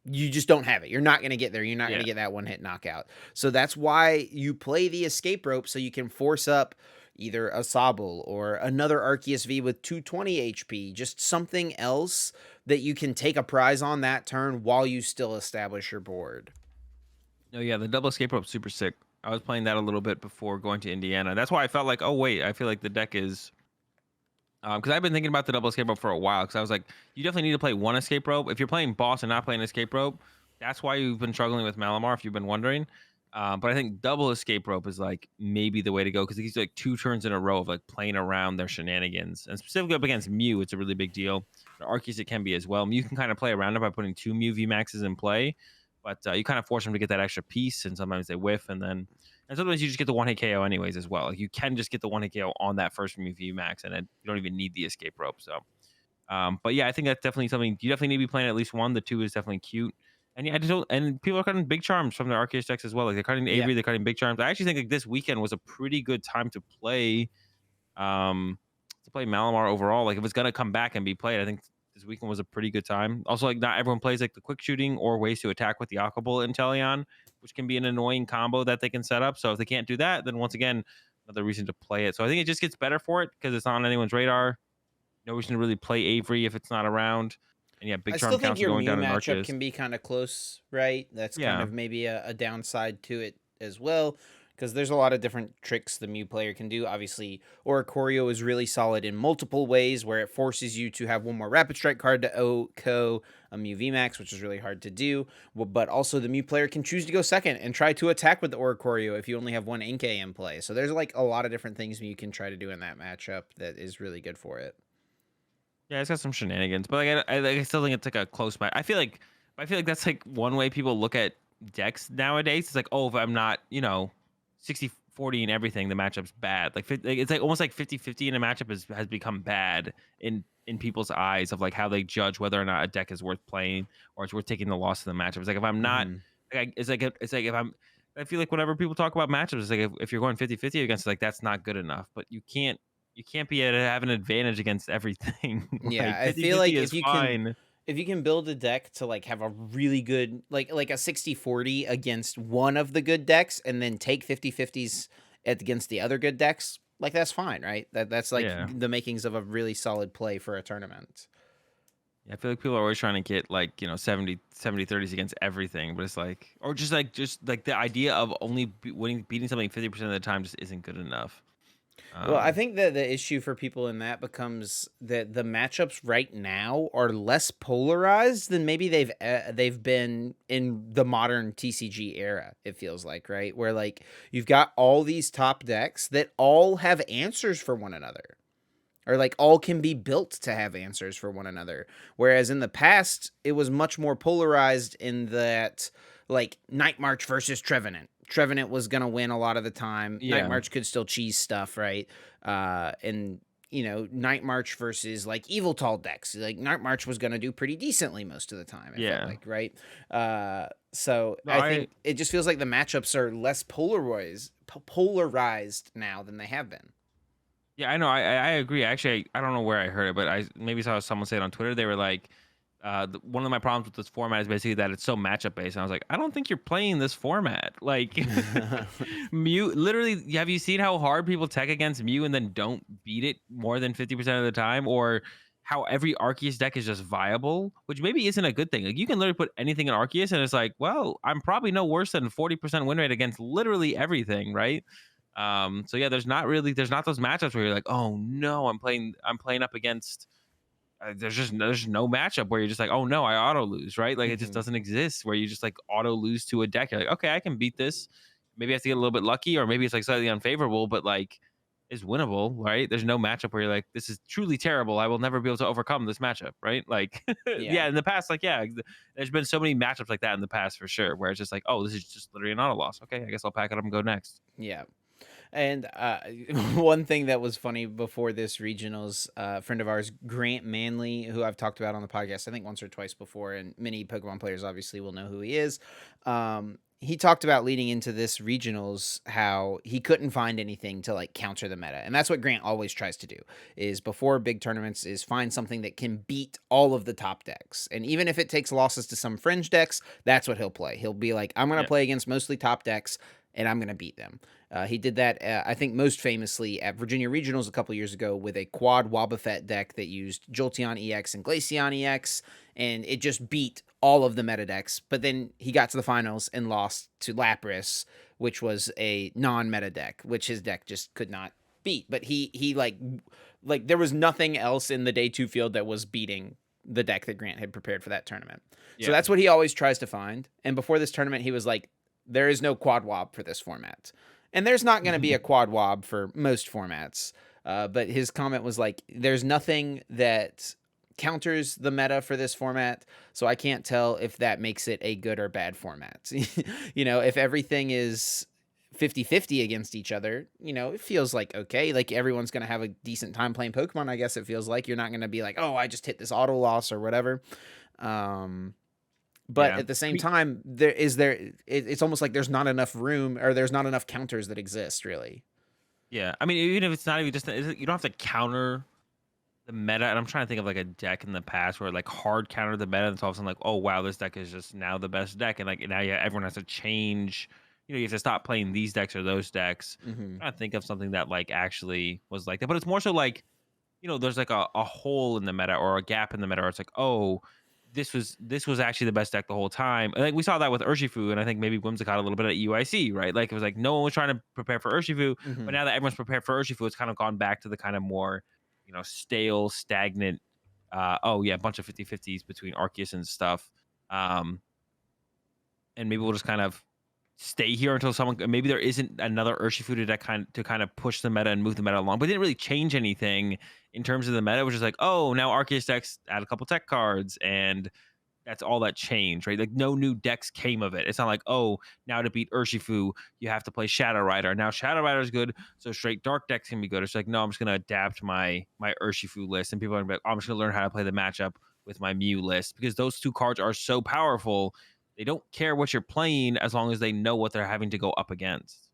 you just don't have it. You're not going to get there. You're not going Yeah. to get that one hit knockout. So that's why you play the escape rope so you can force up either a Sobble or another Arceus V with 220 HP, just something else that you can take a prize on that turn while you still establish your board. No, yeah, the double escape rope's super sick. I was playing that a little bit before going to Indiana. That's why I felt like, oh wait, I feel like the deck is because I've been thinking about the double escape rope for a while. Because I was like, you definitely need to play one escape rope. If you're playing boss and not playing escape rope, that's why you've been struggling with Malamar. If you've been wondering, but I think double escape rope is like maybe the way to go because he's like 2 turns in a row of like playing around their shenanigans, and specifically up against Mew, it's a really big deal. The Arceus it can be as well. Mew can kind of play around it by putting 2 Mew VMAXs in play, but you kind of force them to get that extra piece, and sometimes they whiff, and sometimes you just get the 1-hit KO anyways as well. Like you can just get the 1-hit KO on that first Mew VMAX, and then you don't even need the escape rope. So, but yeah, I think that's definitely something you definitely need to be playing at least one. The 2 is definitely cute. And yeah, I just don't, and people are cutting big charms from their Arceus decks as well. Like they're cutting Yeah. Avery, they're cutting big charms. I actually think like this weekend was a pretty good time to play Malamar overall. Like if it's gonna come back and be played, I think this weekend was a pretty good time. Also, like not everyone plays like the quick shooting or ways to attack with the Aqua Bullet and Teleon, which can be an annoying combo that they can set up. So if they can't do that, then once again, another reason to play it. So I think it just gets better for it because it's not on anyone's radar. No reason to really play Avery if it's not around. And yeah, big I charm still think counts are your going Mew down in matchup Arceus. can be kind of close, right? That's kind Yeah. of maybe a downside to it as well, because there's a lot of different tricks the Mew player can do. Obviously, Oricorio is really solid in multiple ways, where it forces you to have one more Rapid Strike card to OHKO a Mew VMAX, which is really hard to do. But also, the Mew player can choose to go second and try to attack with the Oricorio if you only have one Inkay in play. So there's like a lot of different things you can try to do in that matchup that is really good for it. Yeah, it's got some shenanigans, but like I still think it's like a close match. I feel like that's like one way people look at decks nowadays. It's like, oh, if I'm not, 60-40 and everything, the matchup's bad. Like it's like almost like 50-50 in a matchup has become bad in people's eyes of like how they judge whether or not a deck is worth playing or it's worth taking the loss of the matchup. It's like if I'm not, Mm-hmm. it's like if I'm. I feel like whenever people talk about matchups, it's like if you're going 50-50 against, like that's not good enough. But you can't be able to have an advantage against everything. Yeah, Like I feel 50-50 like is fine. if you can build a deck to like have a really good like a 60-40 against one of the good decks and then take 50-50s against the other good decks, like that's fine, right? That's like Yeah. the makings of a really solid play for a tournament. Yeah, I feel like people are always trying to get like, 70-30s against everything, but it's like or just like the idea of only beating something 50% of the time just isn't good enough. Well, I Um think that the issue for people in that becomes that the matchups right now are less polarized than maybe they've been in the modern TCG era. It feels like, right? Where like you've got all these top decks that all have answers for one another. Or like all can be built to have answers for one another. Whereas in the past, it was much more polarized in that like Night March versus Trevenant. Trevenant was gonna win a lot of the time. Night yeah. March could still cheese stuff, right? And Night March versus like Evil Tall decks. Like Night March was gonna do pretty decently most of the time. It felt Yeah. like, right? So No, I I think it just feels like the matchups are less polarized now than they have been. Yeah, I know. I agree. Actually, I don't know where I heard it, but I maybe saw someone say it on Twitter. They were like, one of my problems with this format is basically that it's so matchup based. And I was like, I don't think you're playing this format. Like, Mew, literally, have you seen how hard people tech against Mew and then don't beat it more than 50% of the time? Or how every Arceus deck is just viable, which maybe isn't a good thing. Like, you can literally put anything in Arceus, and it's like, well, I'm probably no worse than 40% win rate against literally everything, right? So yeah, there's not those matchups where you're like, oh no, I'm playing up against. There's no matchup where you're just like, oh no, I auto lose, right? Like it just Mhm. doesn't exist where you just like auto lose to a deck. You're like, okay, I can beat this. Maybe I have to get a little bit lucky, or maybe it's like slightly unfavorable, but like it's winnable, right? There's no matchup where you're like, this is truly terrible. I will never be able to overcome this matchup, right? Like, Yeah. yeah, in the past, like, yeah, there's been so many matchups like that in the past for sure, where it's just like, oh, this is just literally an auto loss. Okay, I guess I'll pack it up and go next. Yeah. And one thing that was funny before this regionals, a friend of ours, Grant Manley, who I've talked about on the podcast, I think once or twice before, and many Pokemon players obviously will know who he is. he talked about leading into this regionals how he couldn't find anything to like counter the meta. And that's what Grant always tries to do is before big tournaments is find something that can beat all of the top decks. And even if it takes losses to some fringe decks, that's what he'll play. He'll be like, I'm going to Yeah. play against mostly top decks and I'm going to beat them. He did that, I think, most famously at Virginia Regionals a couple years ago with a quad Wobbuffet deck that used Jolteon EX and Glaceon EX, and it just beat all of the meta decks. But then he got to the finals and lost to Lapras, which was a non-meta deck, which his deck just could not beat. But he like there was nothing else in the day 2 field that was beating the deck that Grant had prepared for that tournament. So Yeah. that's what he always tries to find. And before this tournament, he was like, there is no quad wob for this format. And there's not going to be a quad wob for most formats. But his comment was like, there's nothing that counters the meta for this format, so I can't tell if that makes it a good or bad format. If everything is 50-50 against each other, it feels like okay, like everyone's going to have a decent time playing Pokemon. I guess it feels like you're not going to be like, oh, I just hit this auto loss or whatever. But Yeah. at the I same mean, time, it's almost like there's not enough room or there's not enough counters that exist really. yeah. I mean, even if it's not even just you don't have to counter the meta. And I'm trying to think of like a deck in the past where like hard counter the meta, and it's all of a sudden like, oh wow, this deck is just now the best deck, and like now yeah, everyone has to change. You have to stop playing these decks or those decks. Mm-hmm. I'm trying to think of something that like actually was like that, but it's more so like there's like a hole in the meta or a gap in the meta where it's like, oh, this was actually the best deck the whole time. And like we saw that with Urshifu, and I think maybe Whimsicott a little bit at UIC, right? Like it was like no one was trying to prepare for Urshifu, Mm-hmm. but now that everyone's prepared for Urshifu, it's kind of gone back to the kind of more, stale, stagnant, oh yeah, a bunch of 50-50s between Arceus and stuff. Um, and maybe we'll just kind of stay here until someone maybe there isn't another Urshifu to kind of push the meta and move the meta along, but it didn't really change anything in terms of the meta, which is like, oh, now Arceus decks add a couple tech cards, and that's all that changed, right? Like no new decks came of it. It's not like, oh, now to beat Urshifu, you have to play Shadow Rider. Now Shadow Rider is good, so straight Dark decks can be good. It's like, no, I'm just gonna adapt my Urshifu list, and people are gonna be like, oh, I'm just gonna learn how to play the matchup with my Mew list because those two cards are so powerful. They don't care what you're playing as long as they know what they're having to go up against.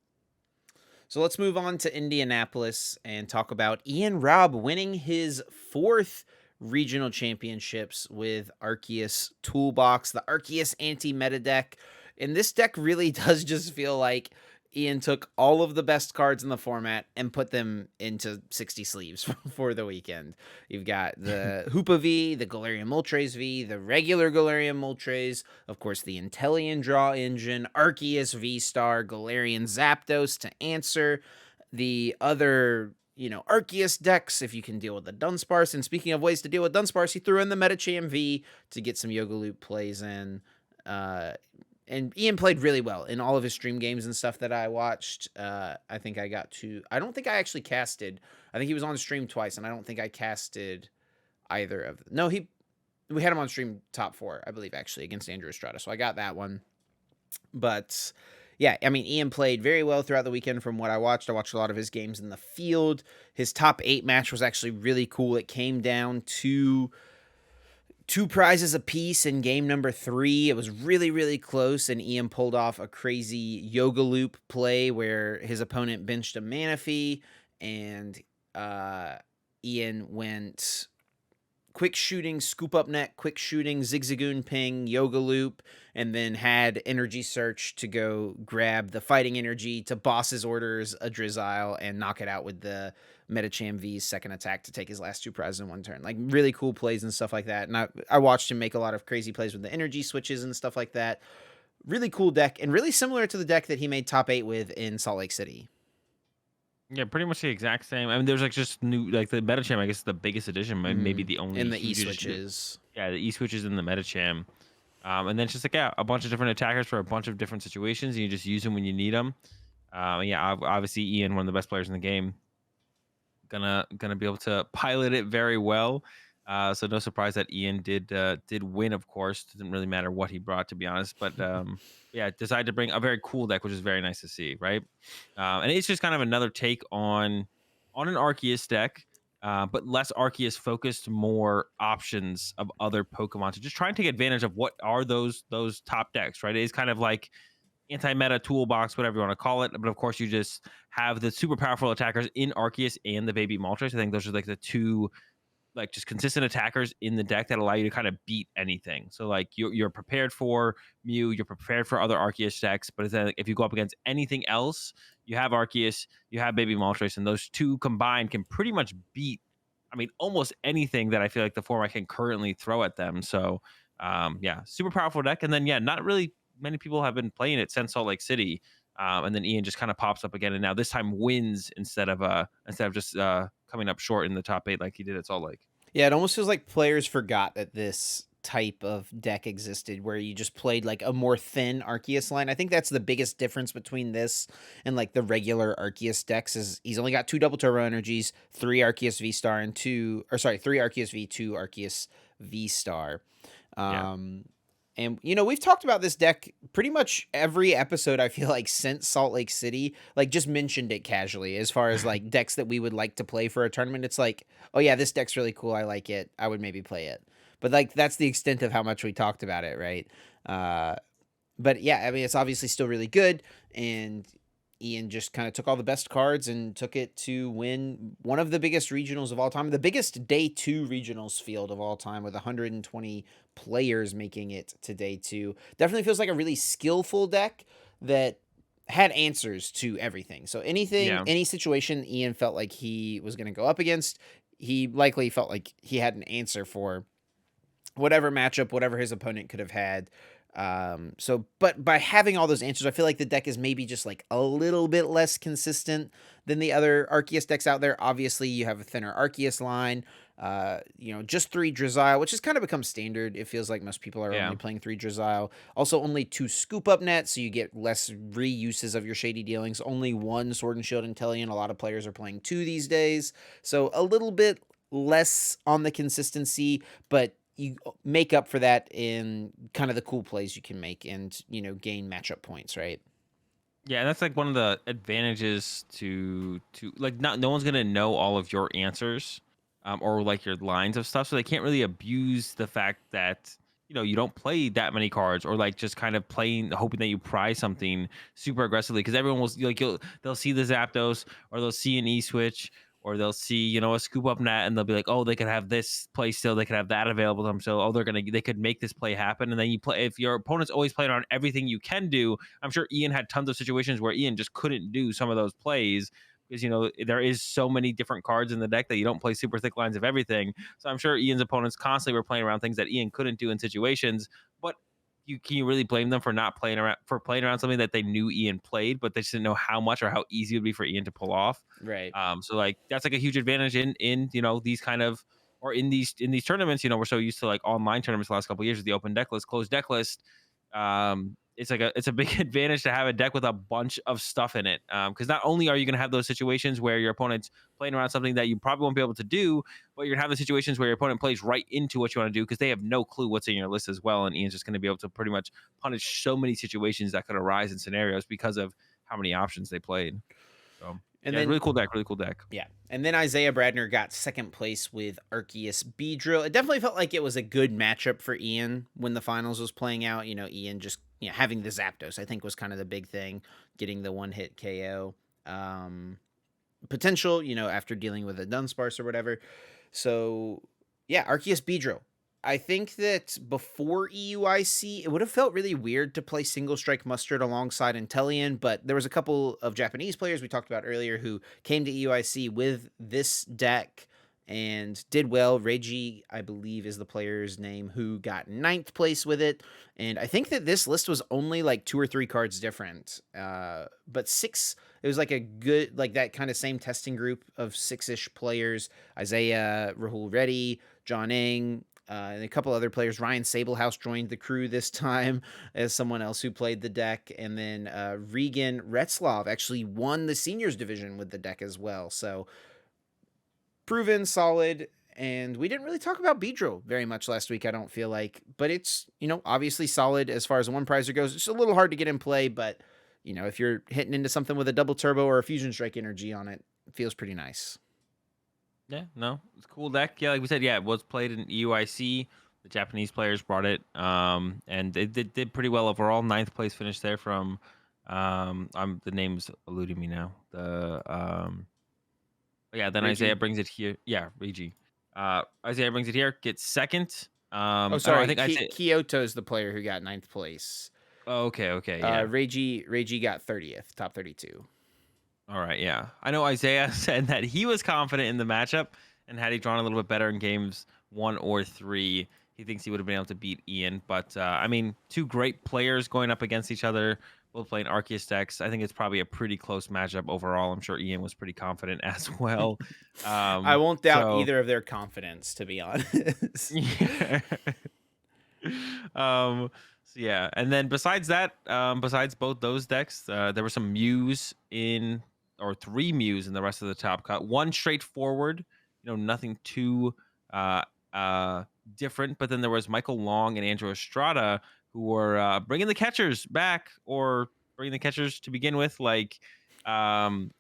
So let's move on to Indianapolis and talk about Ian Robb winning his 4th regional championships with Arceus Toolbox, the Arceus anti-meta deck. And this deck really does just feel like Ian took all of the best cards in the format and put them into 60 sleeves for the weekend. You've got the Hoopa V, the Galarian Moltres V, the regular Galarian Moltres, of course, the Intellion Draw Engine, Arceus VSTAR, Galarian Zapdos to answer the other, Arceus decks if you can deal with the Dunsparce. And speaking of ways to deal with Dunsparce, he threw in the Metacham V to get some Yoga Loop plays in. And Ian played really well in all of his stream games and stuff that I watched. I think I got to. I don't think I actually casted. I think he was on stream twice, and I don't think I casted either of them. No, we had him on stream top 4, I believe, actually against Andrew Estrada. So I got that one. But yeah, I mean, Ian played very well throughout the weekend from what I watched. I watched a lot of his games in the field. His top 8 match was actually really cool. It came down to 2 prizes apiece in game number 3. It was really, really close, and Ian pulled off a crazy Yoga Loop play where his opponent benched a Manaphy, and Ian went quick shooting, scoop up net, quick shooting, Zigzagoon ping, Yoga Loop, and then had energy search to go grab the fighting energy to boss his orders a Drizzile and knock it out with the Metacham V's second attack to take his last 2 prizes in one turn. Like really cool plays and stuff like that. And I watched him make a lot of crazy plays with the energy switches and stuff like that. Really cool deck and really similar to the deck that he made top 8 with in Salt Lake City. Yeah, pretty much the exact same. I mean, there's like just new, like the Metacham, I guess, is the biggest addition, maybe the only in the huge E-switches. Yeah, the E-switches in the Metacham. And then it's just like, yeah, a bunch of different attackers for a bunch of different situations, and you just use them when you need them. And yeah, obviously Ian, one of the best players in the game, gonna be able to pilot it very well. So no surprise that Ian did win. Of course, didn't really matter what he brought, to be honest. But yeah, decided to bring a very cool deck, which is very nice to see, right? And it's just kind of another take on an Arceus deck, but less Arceus focused, more options of other Pokemon to just try and take advantage of what are those top decks, right? It is kind of like anti-meta toolbox, whatever you want to call it. But of course, you just have the super powerful attackers in Arceus and the Baby Moltres. I think those are like the two like just consistent attackers in the deck that allow you to kind of beat anything. So like you're prepared for Mew, you're prepared for other Arceus decks, but then like, if you go up against anything else, you have Arceus, you have Baby Moltres, and those two combined can pretty much beat. I mean, almost anything that I feel like the format can currently throw at them. So, yeah, super powerful deck. And then, yeah, not really many people have been playing it since Salt Lake City. And then Ian just kind of pops up again, and now this time wins instead of just coming up short in the top 8 like he did at Salt Lake. Yeah, it almost feels like players forgot that this type of deck existed where you just played like a more thin Arceus line. I think that's the biggest difference between this and like the regular Arceus decks is he's only got 2 double turbo energies, 3 Arceus V-Star and 3 Arceus V, 2 Arceus V-Star. Yeah, And we've talked about this deck pretty much every episode I feel like since Salt Lake City, like just mentioned it casually as far as like decks that we would like to play for a tournament. It's like, "Oh yeah, this deck's really cool. I like it. I would maybe play it." But like that's the extent of how much we talked about it, right? Uh but yeah, I mean it's obviously still really good and Ian just kind of took all the best cards and took it to win one of the biggest regionals of all time, the biggest day 2 regionals field of all time with 120 players making it to day 2. Definitely feels like a really skillful deck that had answers to everything. So yeah. any situation Ian felt like he was going to go up against, he likely felt like he had an answer for whatever matchup, whatever his opponent could have had. But by having all those answers, I feel like the deck is maybe just like a little bit less consistent than the other Arceus decks out there. Obviously, you have a thinner Arceus line. Just 3 Drizzile, which has kind of become standard. It feels like most people are Yeah. only playing 3 Drizzile. Also, only 2 Scoop Up Nets, so you get less reuses of your Shady Dealings. Only 1 Sword and Shield Intellion. A lot of players are playing 2 these days. So a little bit less on the consistency, but you make up for that in kind of the cool plays you can make and, gain matchup points, right? Yeah, and that's like one of the advantages to like not no one's gonna know all of your answers, or like your lines of stuff, so they can't really abuse the fact that you don't play that many cards, or like just kind of playing hoping that you prize something super aggressively because everyone will they'll see the Zapdos or they'll see an E switch or they'll see a scoop up net and they'll be like, oh, they could have this play still, they could have that available to them, so oh they could make this play happen, and then you play if your opponent's always playing on everything you can do. I'm sure Ian had tons of situations where Ian just couldn't do some of those plays because there is so many different cards in the deck that you don't play super thick lines of everything. So I'm sure Ian's opponents constantly were playing around things that Ian couldn't do in situations. But can you really blame them for not playing around something that they knew Ian played, but they just didn't know how much or how easy it would be for Ian to pull off? Right. So like that's like a huge advantage in these kind of or in these tournaments. We're so used to like online tournaments the last couple of years with the open deck list, closed deck list. It's a big advantage to have a deck with a bunch of stuff in it. Because not only are you going to have those situations where your opponent's playing around something that you probably won't be able to do, but you're going to have the situations where your opponent plays right into what you want to do because they have no clue what's in your list as well. And Ian's just going to be able to pretty much punish so many situations that could arise in scenarios because of how many options they played. So And yeah, then really cool deck, really cool deck. Yeah. And then Isaiah Bradner got second place with Arceus Bidro. It definitely felt like it was a good matchup for Ian when the finals was playing out. Ian just having the Zapdos, I think, was kind of the big thing, getting the one hit KO potential, after dealing with a Dunsparce or whatever. So, yeah, Arceus Bidro. I think that before EUIC, it would have felt really weird to play Single Strike Mustard alongside Intellion, but there was a couple of Japanese players we talked about earlier who came to EUIC with this deck and did well. Reiji, I believe, is the player's name who got 9th place with it. And I think that this list was only like 2 or 3 cards different. But 6, it was like a good, like that kind of same testing group of 6-ish players. Isaiah, Rahul Reddy, John Ing, and a couple other players. Ryan Sablehouse joined the crew this time as someone else who played the deck. And then Regan Retzlaff actually won the seniors division with the deck as well. So proven solid. And we didn't really talk about Bidro very much last week, I don't feel like. But it's, obviously solid as far as the one prizer goes. It's a little hard to get in play, but, if you're hitting into something with a double turbo or a fusion strike energy on it, it feels pretty nice. Yeah, no, it's a cool deck. Yeah, like we said, yeah, it was played in EUIC. The Japanese players brought it, and they did pretty well overall. Ninth place finish there from, the name's eluding me now. Yeah, then Isaiah Reggie. brings it here. Yeah, Regi. Isaiah brings it here, gets second. Oh, I don't know, I sorry. think Isaiah. Kyoto's the player who got ninth place. Oh, okay, yeah. Reggie got 30th, top 32. All right, yeah. I know Isaiah said that he was confident in the matchup, and had he drawn a little bit better in games 1 or 3, he thinks he would have been able to beat Ian. But I mean, two great players going up against each other, both playing Arceus decks. I think it's probably a pretty close matchup overall. I'm sure Ian was pretty confident as well. I won't doubt So either of their confidence, to be honest. yeah. So yeah, and then besides that, besides both those decks, there were some Mews in, or 3 Mews in the rest of the top cut. One straightforward, nothing too uh uh different. But then there was Michael Long and Andrew Estrada, who were bringing the catchers back, or bringing the catchers to begin with. Like we haven't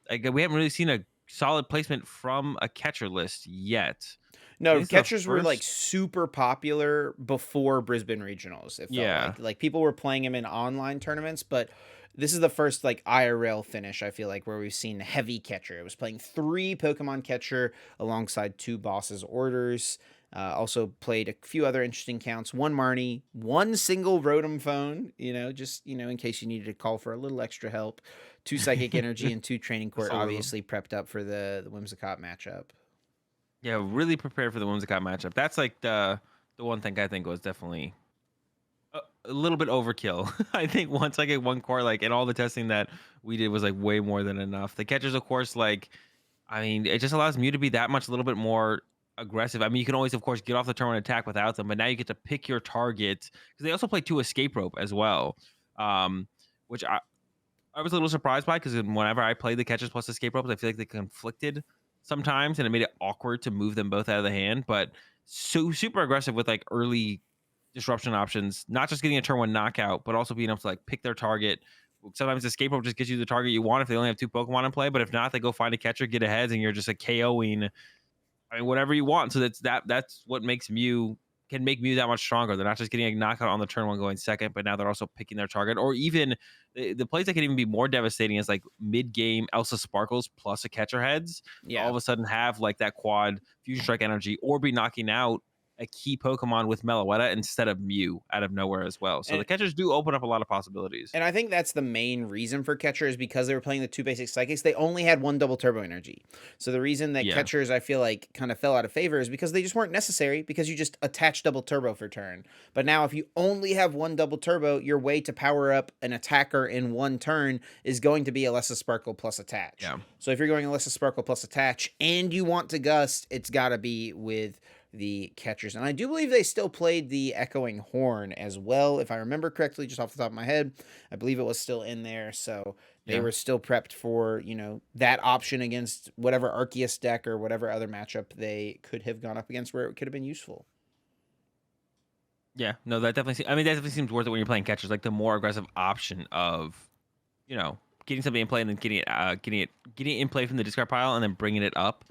really seen a solid placement from a catcher list yet. I No, think it's the catchers were like first. super popular before Brisbane regionals. It felt Yeah. like people were playing him in online tournaments, but this is the first like IRL finish, I feel like, where we've seen heavy catcher. It was playing 3 Pokemon catcher alongside 2 bosses orders. Also played a few other interesting counts. 1 Marnie, 1 single Rotom phone, just in case you needed to call for a little extra help. 2 Psychic Energy and 2 Training Court, So obviously prepped up for the Whimsicott matchup. yeah, really prepared for the Whimsicott matchup. That's like the one thing I think was definitely a little bit overkill. I think once I get one core, like, and all the testing that we did was like way more than enough. The catchers, of course, like, I mean, it just allows Mew to be that much a little bit more aggressive. I mean, you can always, of course, get off the turn and attack without them, but now you get to pick your target, because they also play 2 escape rope as well, um, which I was a little surprised by, because whenever I played the catchers plus escape ropes, I feel like they conflicted sometimes, and it made it awkward to move them both out of the hand. But so super aggressive with like early disruption options, not just getting a turn 1 knockout, but also being able to like pick their target. Sometimes escape rope just gets you the target you want if they only have 2 Pokemon in play, but if not, they go find a catcher, get ahead, and you're just a KOing. I mean, whatever you want. So that's what makes Mew, can make Mew that much stronger. They're not just getting a knockout on the turn 1 going second, but now they're also picking their target. Or even the plays that can even be more devastating is like mid game Elsa Sparkles plus a catcher heads. All Yeah. of a sudden have like that quad fusion strike energy, or be knocking out a key Pokemon with Meloetta instead of Mew out of nowhere as well. So the And catchers do open up a lot of possibilities. And I think that's the main reason for catcher, is because they were playing the 2 basic psychics. They only had 1 double turbo energy. So the reason that Yeah. catchers, I feel like, kind of fell out of favor is because they just weren't necessary, because you just attach double turbo for turn. But now if you only have 1 double turbo, your way to power up an attacker in 1 turn is going to be Alessa Sparkle plus attach. Yeah. So if you're going Alessa Sparkle plus attach and you want to gust, it's got to be with the catchers. And I do believe they still played the Echoing Horn as well, if I remember correctly, just off the top of my head. I believe it was still in there, so they Yeah. were still prepped for, that option against whatever Arceus deck or whatever other matchup they could have gone up against where it could have been useful. Yeah. No, that definitely, I mean, that definitely seems worth it when you're playing catchers. Like the more aggressive option of, getting something in play and then getting it in play from the discard pile and then bringing it up.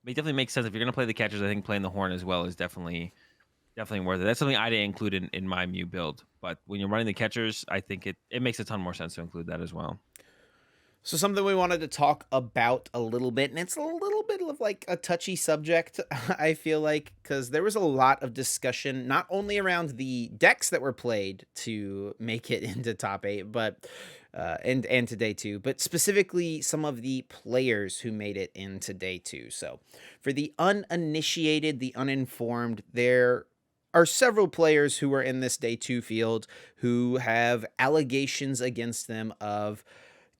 It definitely makes sense. If you're gonna play the catchers, I think playing the horn as well is definitely worth it. That's something I didn't include in my Mew build, but when you're running the catchers, I think it makes a ton more sense to include that as well. So something we wanted to talk about a little bit, and it's a little bit of like a touchy subject, I feel like, because there was a lot of discussion, not only around the decks that were played to make it into top 8, but and to day 2, but specifically some of the players who made it into day 2. So for the uninitiated, the uninformed, there are several players who are in this day 2 field who have allegations against them of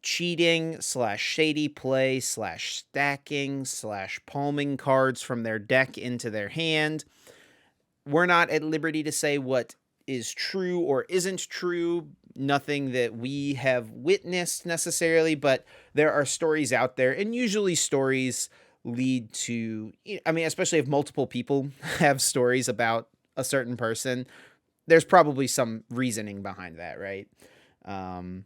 cheating / shady play / stacking / palming cards from their deck into their hand. We're not at liberty to say what is true or isn't true. Nothing that we have witnessed necessarily, but there are stories out there, and usually stories lead to, I mean, especially if multiple people have stories about a certain person, there's probably some reasoning behind that, right? But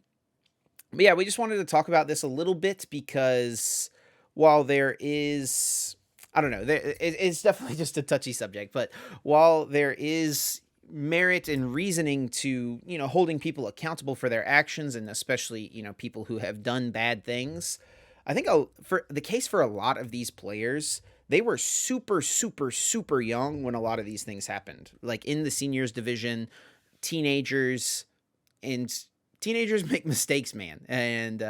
yeah, we just wanted to talk about this a little bit because while there is I don't know. It's definitely just a touchy subject, but while there is merit and reasoning to, holding people accountable for their actions, and especially, people who have done bad things, I think for the case for a lot of these players, they were super, super, super young when a lot of these things happened. Like in the seniors division, teenagers, and teenagers make mistakes, man. And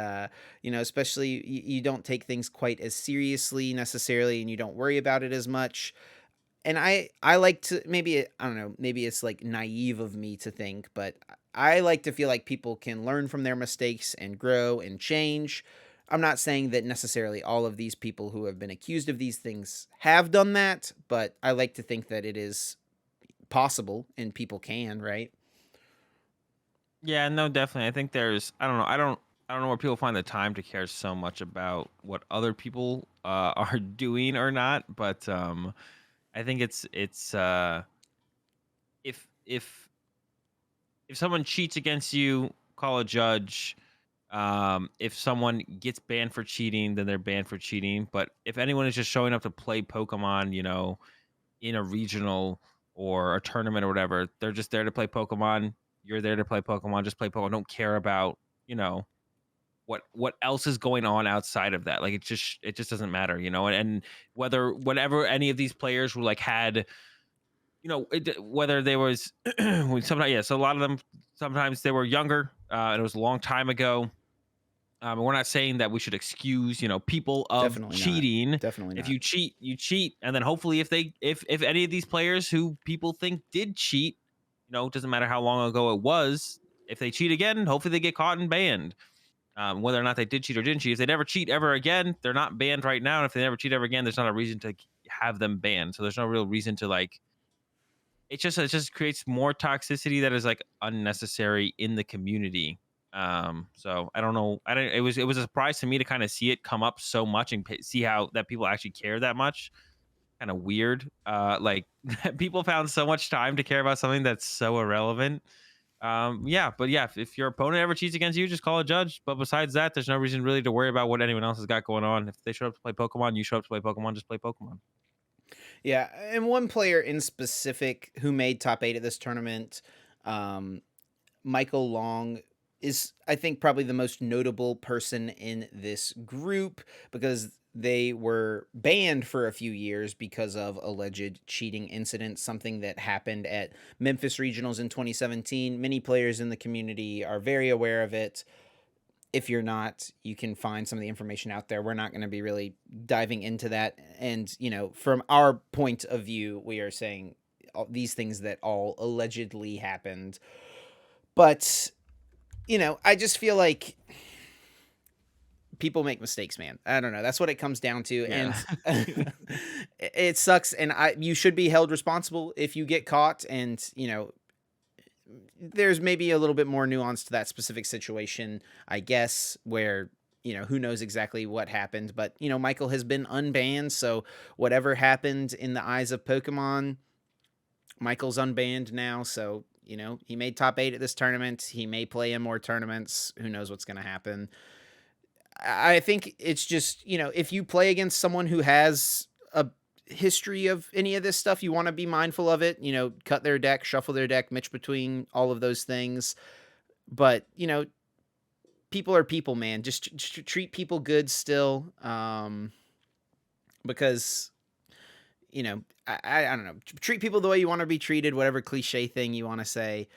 especially you don't take things quite as seriously necessarily, and you don't worry about it as much. And I like to, I don't know, maybe it's like naive of me to think, but I like to feel like people can learn from their mistakes and grow and change. I'm not saying that necessarily all of these people who have been accused of these things have done that, but I like to think that it is possible and people can, right? Yeah, no, definitely. I think there's I don't know. I don't know where people find the time to care so much about what other people are doing or not, but I think it's if if if someone cheats against you, call a judge. If someone gets banned for cheating, then they're banned for cheating. But if anyone is just showing up to play Pokemon, in a regional or a tournament or whatever, they're just there to play Pokemon. You're there to play Pokemon. Just play Pokemon. Don't care about what else is going on outside of that. Like it just doesn't matter, and whenever any of these players were like had whether there was sometimes, yeah, so a lot of them sometimes they were younger, and it was a long time ago. We're not saying that we should excuse, people of Definitely not. cheating. Definitely If not. you cheat, you cheat, and then hopefully, if any of these players who people think did cheat, it doesn't matter how long ago it was. If they cheat again, hopefully they get caught and banned. Whether or not they did cheat or didn't cheat, if they never cheat ever again, they're not banned right now. And if they never cheat ever again, there's not a reason to have them banned. So there's no real reason to like. It just creates more toxicity that is like unnecessary in the community. So I don't know. I don't. It was a surprise to me to kind of see it come up so much and see how that people actually care that much. Kind of weird. Like people found so much time to care about something that's so irrelevant. Yeah, but yeah, if your opponent ever cheats against you, just call a judge. But besides that, there's no reason really to worry about what anyone else has got going on. If they show up to play Pokemon, you show up to play Pokemon, just play Pokemon. Yeah, and one player in specific who made top 8 at this tournament, um, Michael Long, is, I think, probably the most notable person in this group because they were banned for a few years because of alleged cheating incidents, something that happened at Memphis Regionals in 2017. Many players in the community are very aware of it. If you're not, you can find some of the information out there. We're not going to be really diving into that. And, from our point of view, we are saying all these things that all allegedly happened. But, I just feel like people make mistakes, man. I don't know. That's what it comes down to. Yeah. And it sucks. And you should be held responsible if you get caught. And, there's maybe a little bit more nuance to that specific situation, I guess, where, who knows exactly what happened. But, Michael has been unbanned. So whatever happened in the eyes of Pokemon, Michael's unbanned now. So, he made top 8 at this tournament. He may play in more tournaments. Who knows what's going to happen. I think it's just, if you play against someone who has a history of any of this stuff, you want to be mindful of it. Cut their deck, shuffle their deck, mitch between all of those things. But, people are people, man. Just treat people good still. Because, I don't know. Treat people the way you want to be treated, whatever cliche thing you want to say.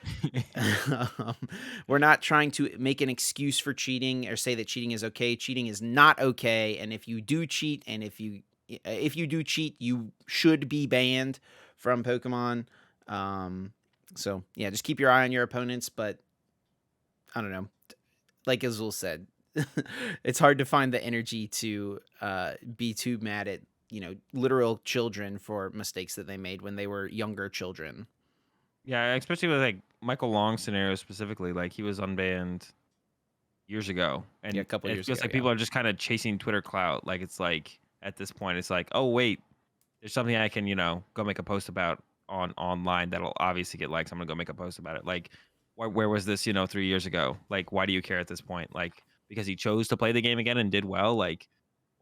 um, we're not trying to make an excuse for cheating or say that cheating is okay. Cheating is not okay. And if you do cheat, and if you do cheat, you should be banned from Pokemon. So yeah, just keep your eye on your opponents. But I don't know. Like Azul said, it's hard to find the energy to be too mad at literal children for mistakes that they made when they were younger children. Yeah, especially with like Michael Long scenario specifically, like he was unbanned years ago, Yeah, a and couple it years feels ago. like Yeah. people are just kind of chasing Twitter clout. Like it's like at this point, it's like, oh wait, there's something I can go make a post about online that'll obviously get likes. I'm gonna go make a post about it. Like, where was this 3 years ago? Like, why do you care at this point? Like, because he chose to play the game again and did well. Like,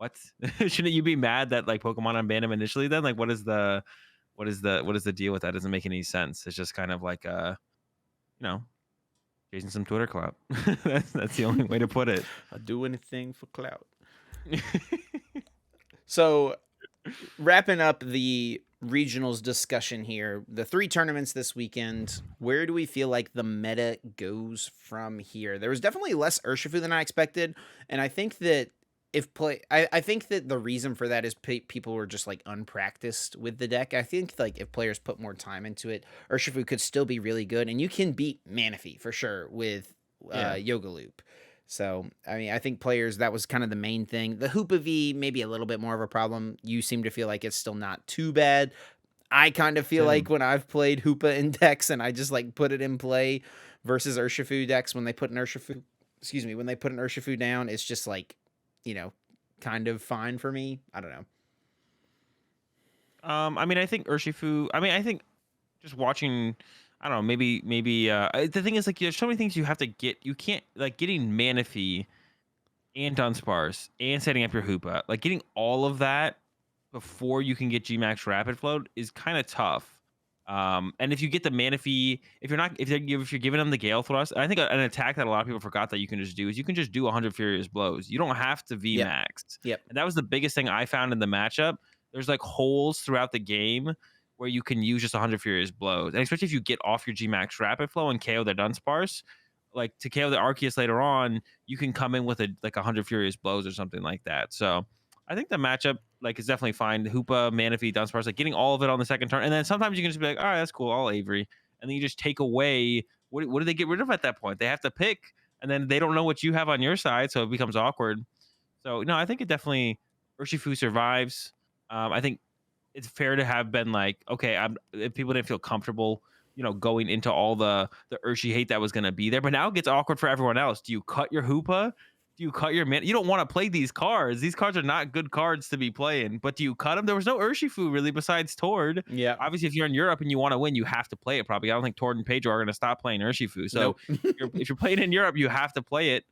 what? Shouldn't you be mad that like Pokemon unbanned him initially? Then like, what is the deal with that? Doesn't make any sense. It's just kind of like you know, chasing some Twitter clout. That's the only way to put it. I'll do anything for clout. So, wrapping up the regionals discussion here, the 3 tournaments this weekend, where do we feel like the meta goes from here? There was definitely less Urshifu than I expected, and I think that I think that the reason for that is people were just like unpracticed with the deck. I think like if players put more time into it, Urshifu could still be really good, and you can beat Manaphy for sure with Yeah. Yoga Loop. So, I mean, I think players, that was kind of the main thing. The Hoopa V, maybe a little bit more of a problem. You seem to feel like it's still not too bad. I kind of feel like Same. when I've played Hoopa in decks and I just like put it in play versus Urshifu decks, when they put an Urshifu, excuse me, when they put an Urshifu down, it's just like, you know, kind of fine for me. I don't know. I mean, I think Urshifu. I mean, I think just watching. I don't know. Maybe. The thing is, like, there's so many things you have to get. You can't like getting Manaphy and Dunsparce and setting up your Hoopa. Like getting all of that before you can get Gmax Rapid Float is kind of tough. And if you get the Manaphy, if you're giving them the Gale Thrust, I think an attack that a lot of people forgot that you can just do is you can just do 100 Furious Blows. You don't have to Yep. Vmax. Yep. And that was the biggest thing I found in the matchup. There's like holes throughout the game where you can use just 100 Furious Blows. And especially if you get off your Gmax Rapid Flow and KO their Dunsparce, like to KO the Arceus later on, you can come in with like 100 Furious Blows or something like that. So I think the matchup like is definitely fine. Hoopa, Manaphy, Dunsparce, like getting all of it on the second turn, and then sometimes you can just be like, all right, that's cool, all Avery, and then you just take away what do they get rid of at that point? They have to pick, and then they don't know what you have on your side, so it becomes awkward. So no, I think it definitely Urshifu survives. I think it's fair to have been like, okay, if people didn't feel comfortable, going into all the Urshi hate that was going to be there, but now it gets awkward for everyone else. Do you cut your Hoopa? Do you cut your man? You don't want to play these cards. These cards are not good cards to be playing. But do you cut them? There was no Urshifu really besides Tord. Yeah. Obviously, if you're in Europe and you want to win, you have to play it. Probably, I don't think Tord and Pedro are going to stop playing Urshifu. So Nope. if you're playing in Europe, you have to play it.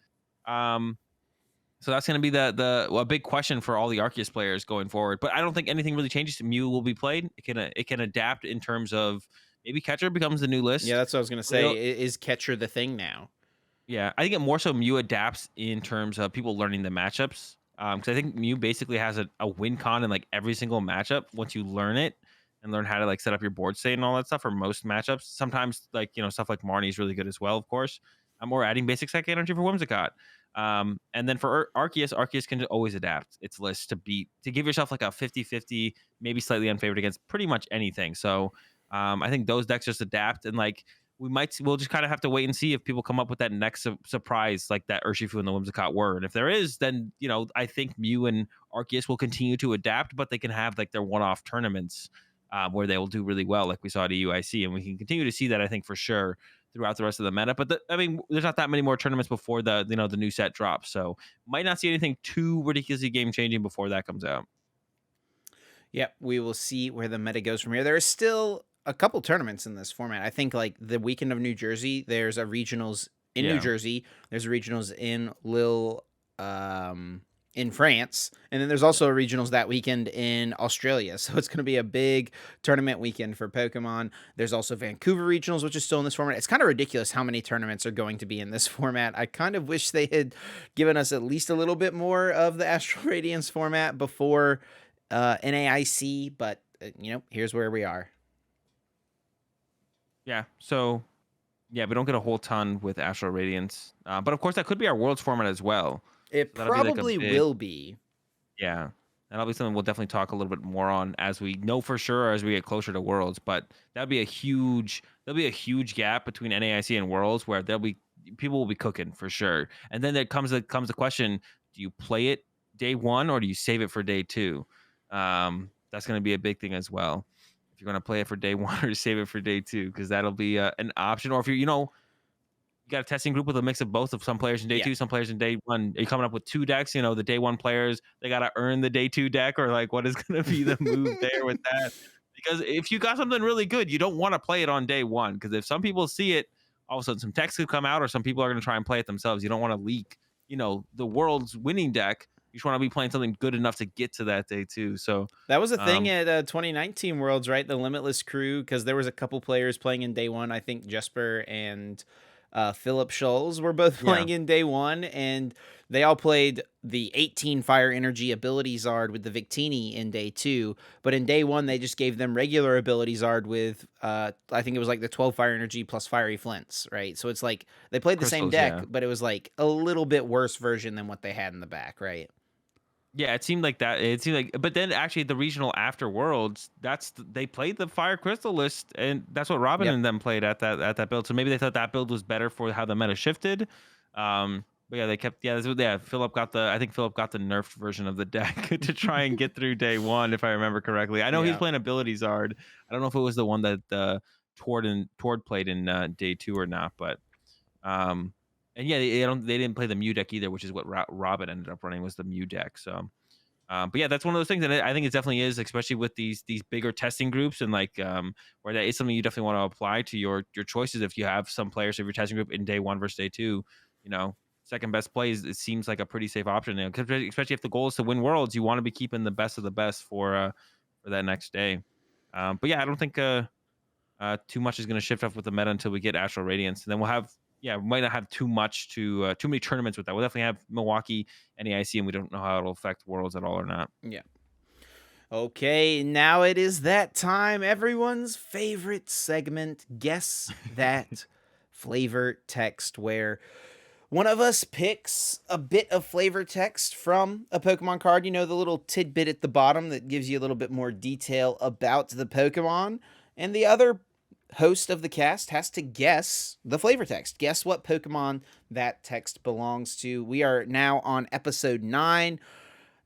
So that's going to be a big question for all the Arceus players going forward. But I don't think anything really changes. Mew will be played. It can adapt in terms of maybe Catcher becomes the new Yeah, list. that's what I was gonna say. Is Catcher the thing now? Yeah, I think it more so Mew adapts in terms of people learning the matchups. Because I think Mew basically has a win con in like every single matchup once you learn it and learn how to like set up your board state and all that stuff for most matchups. Sometimes like stuff like Marnie is really good as well, of course. Or adding basic psychic energy for Whimsicott. And then for Arceus can always adapt its list to give yourself like a 50-50, maybe slightly unfavored against pretty much anything. So I think those decks just adapt and like we'll just kind of have to wait and see if people come up with that next surprise like that Urshifu and the Whimsicott were. And if there is, then I think Mew and Arceus will continue to adapt, but they can have like their one-off tournaments where they will do really well, like we saw at EUIC, and we can continue to see that I think for sure throughout the rest of the meta. But there's not that many more tournaments before the new set drops, so might not see anything too ridiculously game changing before that comes out. Yep, we will see where the meta goes from here. There is still a couple tournaments in this format. I think like the weekend of New Jersey, there's a regionals in New Yeah. Jersey. There's a regionals in Lille, in France, and then there's also a regionals that weekend in Australia. So it's going to be a big tournament weekend for Pokemon. There's also Vancouver regionals, which is still in this format. It's kind of ridiculous how many tournaments are going to be in this format. I kind of wish they had given us at least a little bit more of the Astral Radiance format before NAIC, but here's where we are. Yeah. So yeah, we don't get a whole ton with Astral Radiance, but of course that could be our Worlds format as well. It So that'll be like a probably big, will be. yeah. That'll be something we'll definitely talk a little bit more on as we know for sure as we get closer to Worlds. But there'll be a huge gap between NAIC and Worlds where people will be cooking for sure. And then there comes the question: do you play it day one or do you save it for day two? That's going to be a big thing as well. If you're going to play it for day one or save it for day two, because that'll be an option. Or if you got a testing group with a mix of both of some players in day two, some players in day one. Are you coming up with two decks? The day one players, they got to earn the day two deck, or like what is going to be the move there with that? Because if you got something really good, you don't want to play it on day one. Because if some people see it, all of a sudden some text could come out, or some people are going to try and play it themselves. You don't want to leak, the world's winning deck You just want to be playing something good enough to get to that day too. So That was a thing um, at 2019 Worlds, right? The Limitless crew, because there was a couple players playing in day one. I think Jesper and Philip Schulz were both yeah, playing in day one, and they all played the 18 Fire Energy ability Zard with the Victini in day two. But in day one, they just gave them regular ability Zard with, I think it was like the 12 Fire Energy plus Fiery Flints, right? So it's like they played the same crystals, deck, yeah. but it was like a little bit worse version than what they had in the back, right? Yeah, it seemed like that. It seemed like, but then actually the regional after Worlds, they played the Fire Crystal list, and that's what Robin Yep. and them played at that build. So maybe they thought that build was better for how the meta shifted. But yeah, they kept Philip got I think Philip got the nerfed version of the deck to try and get through day one, if I remember correctly. I know he's Yeah. playing Ability Zard. I don't know if it was the one that Tord played in day two or not, but um, and yeah, they didn't play the Mew deck either, which is what Robin ended up running was the Mew deck. So, but yeah, that's one of those things, and I think it definitely is, especially with these bigger testing groups, and like where that is something you definitely want to apply to your choices. If you have some players of your testing group in day one versus day two, you know, second best plays, it seems like a pretty safe option. You know, 'cause especially if the goal is to win worlds, you want to be keeping the best of the best for that next day. But yeah, I don't think too much is going to shift up with the meta until we get Astral Radiance, and then we'll have we might not have too many tournaments with that. We'll definitely have Milwaukee and AIC, and we don't know how it'll affect Worlds at all or not. Yeah. Okay, now it is that time. Everyone's favorite segment. Guess that flavor text, where one of us picks a bit of flavor text from a Pokemon card. You know, the little tidbit at the bottom that gives you a little bit more detail about the Pokemon. And the other host of the cast has to guess the flavor text. Guess what Pokemon that text belongs to. We are now on episode 9.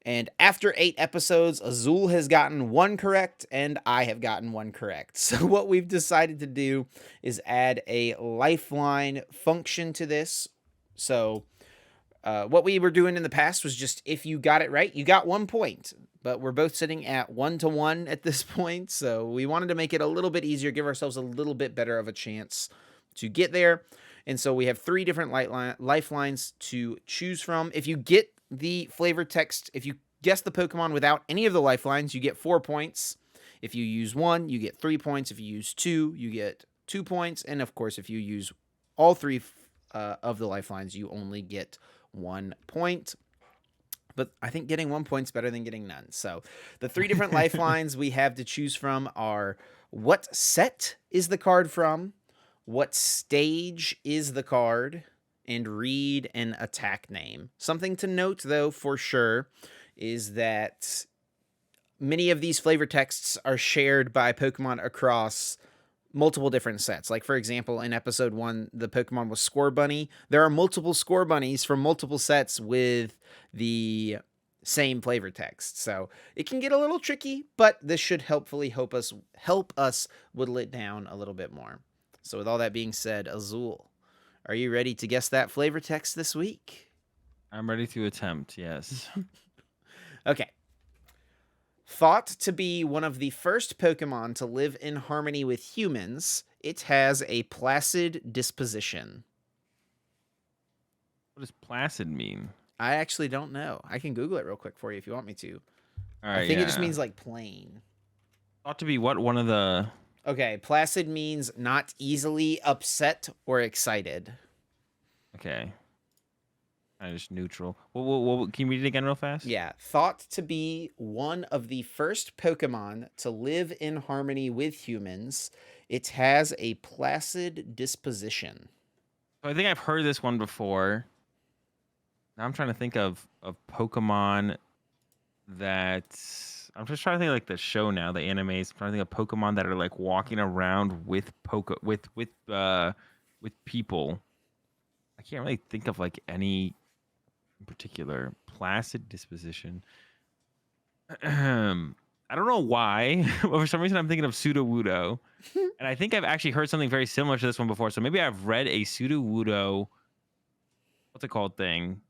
And after 8 episodes, Azul has gotten 1 correct, and I have gotten 1 correct. So what we've decided to do is add a lifeline function to this. So what we were doing in the past was just if you got it right, you got 1 point. But we're both sitting at 1-1 at this point. So we wanted to make it a little bit easier, give ourselves a little bit better of a chance to get there. And so we have 3 different lifelines to choose from. If you get the flavor text, if you guess the Pokemon without any of the lifelines, you get 4 points. If you use 1, you get 3 points. If you use 2, you get 2 points. And of course, if you use all 3 of the lifelines, you only get 1 point. But I think getting 1 point's better than getting none. So the 3 different lifelines we have to choose from are: what set is the card from, what stage is the card, and read an attack name. Something to note, though, for sure, is that many of these flavor texts are shared by Pokemon across multiple different sets. Like, for example, in episode 1, the Pokemon was Score Bunny. There are multiple Score Bunnies from multiple sets with the same flavor text. So it can get a little tricky, but this should helpfully help us whittle it down a little bit more. So with all that being said, Azul, are you ready to guess that flavor text this week? I'm ready to attempt. Yes. Okay. Thought to be one of the first Pokemon to live in harmony with humans, it has a placid disposition. What does placid mean? I actually don't know. I can Google it real quick for you if you want me to. All I right. think it just Yeah. means like plain. Thought to be what? One of the. Okay, placid means not easily upset or excited. Okay. Kind of just neutral. What, can you read it again real fast? Yeah, thought to be one of the first Pokemon to live in harmony with humans, it has a placid disposition. So I think I've heard this one before. Now I'm trying to think of Pokemon that. I'm just trying to think of, like, the show now, the animes. I'm trying to think of Pokemon that are like walking around with people. I can't really think of like any in particular. Placid disposition. I don't know why, but for some reason I'm thinking of Sudowoodo, and I think I've actually heard something very similar to this one before. So maybe I've read a Sudowoodo, what's it called thing?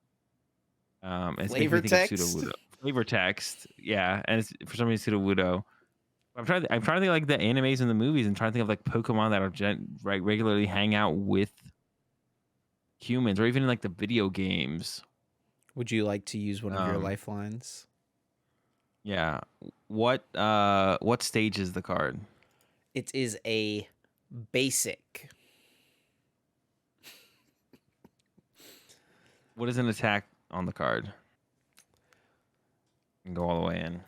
It's making Flavor me think of text? Sudowoodo flavor text. Yeah, and it's for some reason Sudowoodo. I'm trying to think of like the animes and the movies, and trying to think of like Pokemon that are regularly hang out with humans, or even in like the video games. Would you like to use one of your Um, lifelines? yeah. What stage is the card? It is a basic. What is an attack on the card? And go all the way in.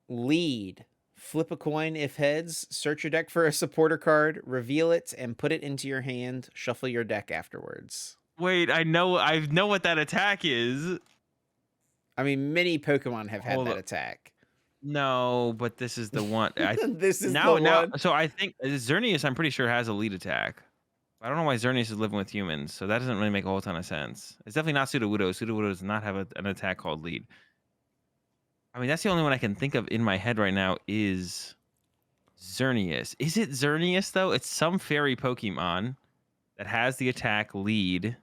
Lead. Flip a coin if heads, search your deck for a supporter card, reveal it, and put it into your hand. Shuffle your deck afterwards. Wait, I know what that attack is. I mean, many Pokemon have had Hold that up. attack. No, but this is the one. This is the Now, one. so I think Xerneas, I'm pretty sure, has a lead attack. I don't know why Xerneas is living with humans, so that doesn't really make a whole ton of sense. It's definitely not Sudowoodo. Sudowoodo does not have an attack called lead. I mean, that's the only one I can think of in my head right now is Xerneas. Is it Xerneas, though? It's some fairy Pokemon that has the attack lead.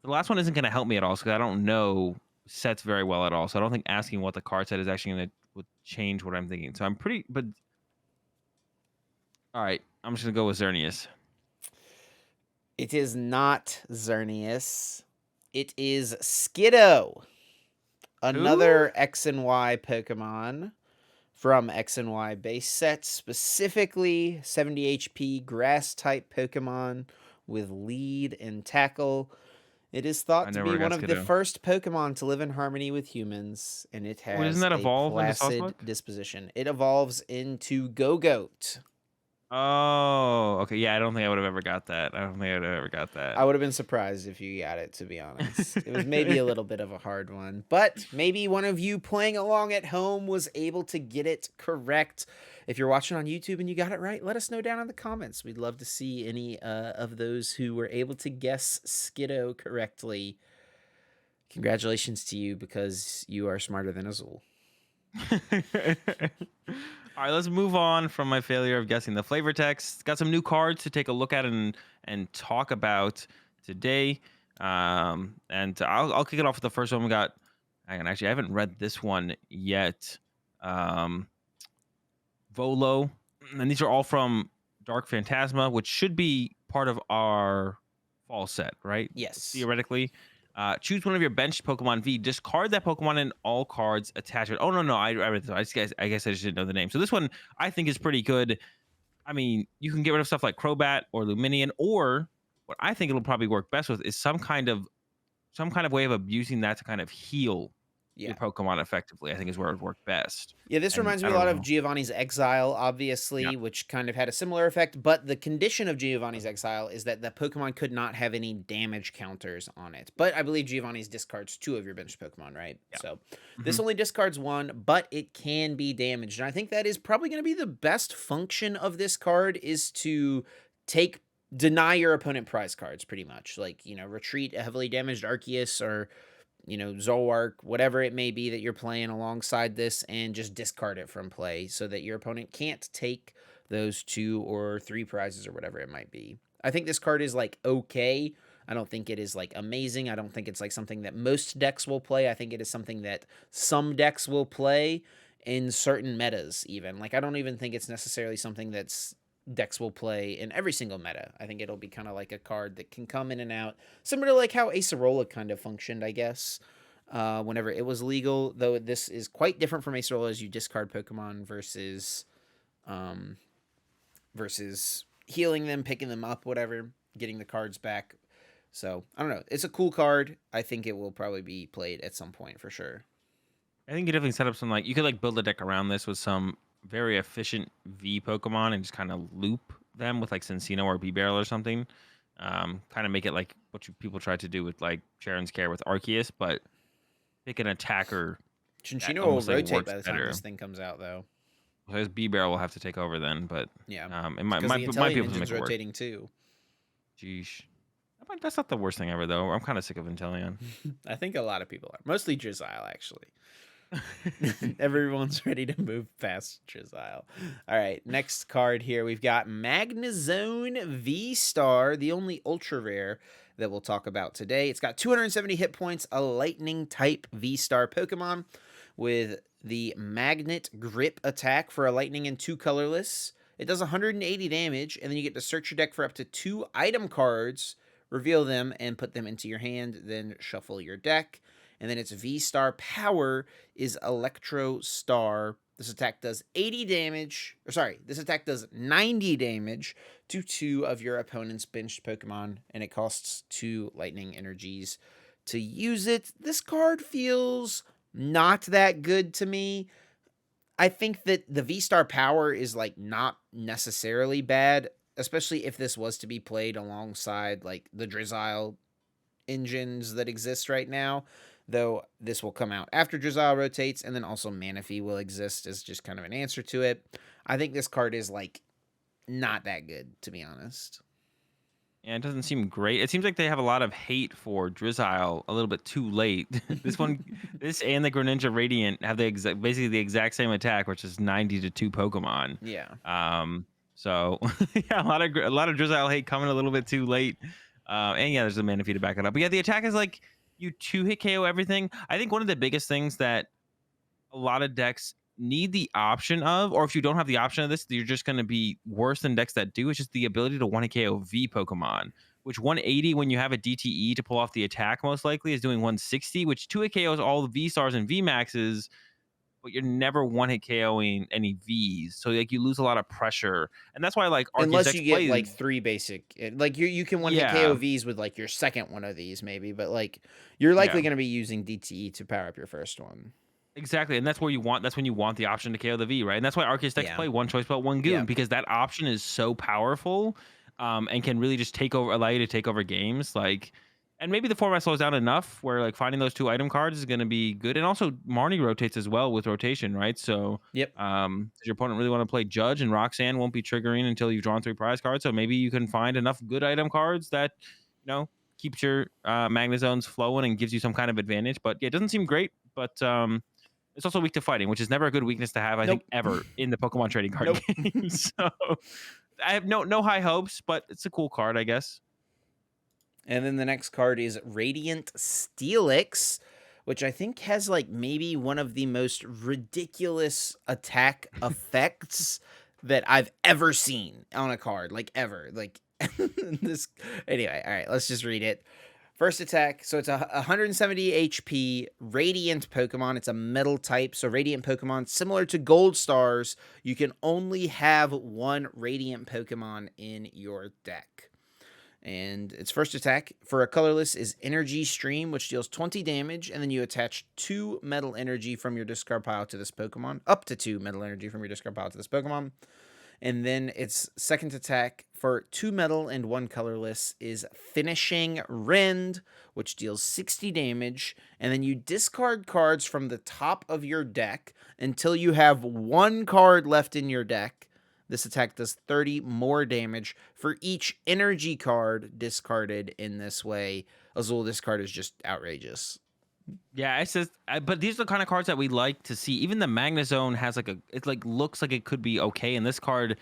The last one isn't going to help me at all, because I don't know sets very well at all. So I don't think asking what the card set is actually going to change what I'm thinking. So I'm pretty, but all right, I'm just going to go with Xerneas. It is not Xerneas. It is Skiddo. Another X and Y Pokemon from X and Y base set, specifically 70 HP grass type Pokemon with lead and tackle. It is thought to be one of the first Pokemon to live in harmony with humans, and it has doesn't that evolve a placid disposition. It evolves into Go-Goat. Oh, okay. Yeah, I don't think I would have ever got that. I would have been surprised if you got it, to be honest. It was maybe a little bit of a hard one, but maybe one of you playing along at home was able to get it correct. If you're watching on YouTube and you got it right, let us know down in the comments. We'd love to see any of those who were able to guess Skiddo correctly. Congratulations to you, because you are smarter than Azul. All right, let's move on from my failure of guessing the flavor text. Got some new cards to take a look at and talk about today. And I'll kick it off with the first one we got. Actually, I haven't read this one yet. Volo, and these are all from Dark Phantasma, which should be part of our fall set, right? Yes. Theoretically. Choose one of your benched Pokemon V. Discard that Pokemon and all cards attached to it. Oh, no. I read this. I guess I just didn't know the name. So this one I think is pretty good. I mean, you can get rid of stuff like Crobat or Luminion, or what I think it'll probably work best with is some kind of way of abusing that to kind of heal your Pokemon effectively. I think is where it would work best. Yeah, this reminds me a lot of Giovanni's Exile, obviously, which kind of had a similar effect. But the condition of Giovanni's Exile is that the Pokemon could not have any damage counters on it. But I believe Giovanni's discards 2 of your benched Pokemon, right? Yeah. So this only discards 1, but it can be damaged. And I think that is probably going to be the best function of this card, is to deny your opponent prize cards, pretty much. Like, retreat a heavily damaged Arceus or Zolwark, whatever it may be that you're playing alongside this, and just discard it from play so that your opponent can't take those 2 or 3 prizes or whatever it might be. I think this card is like okay. I don't think it is like amazing. I don't think it's like something that most decks will play. I think it is something that some decks will play in certain metas even. Like, I don't even think it's necessarily something that's decks will play in every single meta. I think it'll be kind of like a card that can come in and out, similar to like how Acerola kind of functioned, I guess, whenever it was legal. Though this is quite different from Acerola, as you discard Pokemon versus healing them, picking them up, whatever, getting the cards back. So I don't know. It's a cool card. I think it will probably be played at some point for sure. I think you definitely set up some, like, you could like build a deck around this with some very efficient V Pokemon and just kind of loop them with like Cinccino or B-Barrel or something. Kind of make it like what people tried to do with like Sharon's Care with Arceus, but pick an attacker. Cinccino will rotate by the time this thing comes out, though. So his B-Barrel will have to take over then, but yeah, it might be able to make it rotating work. Too. Jeez. That's not the worst thing ever, though. I'm kind of sick of Inteleon. I think a lot of people are. Mostly Drizzile, actually. Everyone's ready to move past Drizzile. All right, next card here. We've got Magnezone VSTAR, the only ultra rare that we'll talk about today. It's got 270 hit points, a lightning type VSTAR Pokemon with the Magnet Grip attack for a lightning and 2 colorless. It does 180 damage, and then you get to search your deck for up to 2 item cards, reveal them, and put them into your hand, then shuffle your deck. And then its V-Star power is Electro Star. This attack does 80 damage, or sorry, this attack does 90 damage to 2 of your opponent's benched Pokemon, and it costs 2 lightning energies to use it. This card feels not that good to me. I think that the V-Star power is like not necessarily bad, especially if this was to be played alongside like the Drizzile engines that exist right now. Though this will come out after Drizzile rotates, and then also Manaphy will exist as just kind of an answer to it. I think this card is like not that good, to be honest. Yeah, it doesn't seem great. It seems like they have a lot of hate for Drizzile a little bit too late. This and the Greninja Radiant have basically the exact same attack, which is 90 to 2 Pokemon. Yeah. So yeah, a lot of Drizzile hate coming a little bit too late. And yeah, there's a Manaphy to back it up. But yeah, the attack is like you 2-hit KO everything. I think one of the biggest things that a lot of decks need the option of, or if you don't have the option of this, you're just going to be worse than decks that do. It's just the ability to 1-hit KO V Pokemon, which 180 when you have a DTE to pull off the attack most likely is doing 160, which 2-hit KOs all the V stars and V maxes, but you're never 1-hit KOing any Vs. So like you lose a lot of pressure. And that's why like Arceus Unless decks you get like play, 3 basic, like you can 1-hit yeah, KO Vs with like your second one of these maybe, but like you're likely yeah. going to be using DTE to power up your first one. Exactly, and that's when you want the option to KO the V, right? And that's why Arceus decks Yeah. play one choice but one Yeah. goon, because that option is so powerful, and can really just allow you to take over games. Like, and maybe the format slows down enough where like finding those 2 item cards is going to be good, and also Marnie rotates as well with rotation, right? So, Yep. does your opponent really want to play Judge, and Roxanne won't be triggering until you've drawn 3 prize cards? So maybe you can find enough good item cards that keeps your Magnezones flowing and gives you some kind of advantage. But yeah, it doesn't seem great, but it's also weak to fighting, which is never a good weakness to have, I think, Nope. ever in the Pokemon trading card Nope. game. So I have no high hopes, but it's a cool card, I guess. And then the next card is Radiant Steelix, which I think has like maybe one of the most ridiculous attack effects that I've ever seen on a card, like ever. Like this. Anyway, all right, let's just read it. First attack, so it's a 170 HP Radiant Pokemon. It's a metal type, so Radiant Pokemon, similar to Gold Stars, you can only have 1 Radiant Pokemon in your deck. And its first attack for a colorless is Energy Stream, which deals 20 damage, and then you attach 2 metal energy from your discard pile to this Pokemon, up to 2 metal energy from your discard pile to this Pokemon. And then its second attack for 2 metal and 1 colorless is Finishing Rend, which deals 60 damage. And then you discard cards from the top of your deck until you have 1 card left in your deck. This attack does 30 more damage for each energy card discarded in this way. Azul, this card is just outrageous. Yeah, it's just, but these are the kind of cards that we like to see. Even the Magnezone has it like looks like it could be okay. And this card,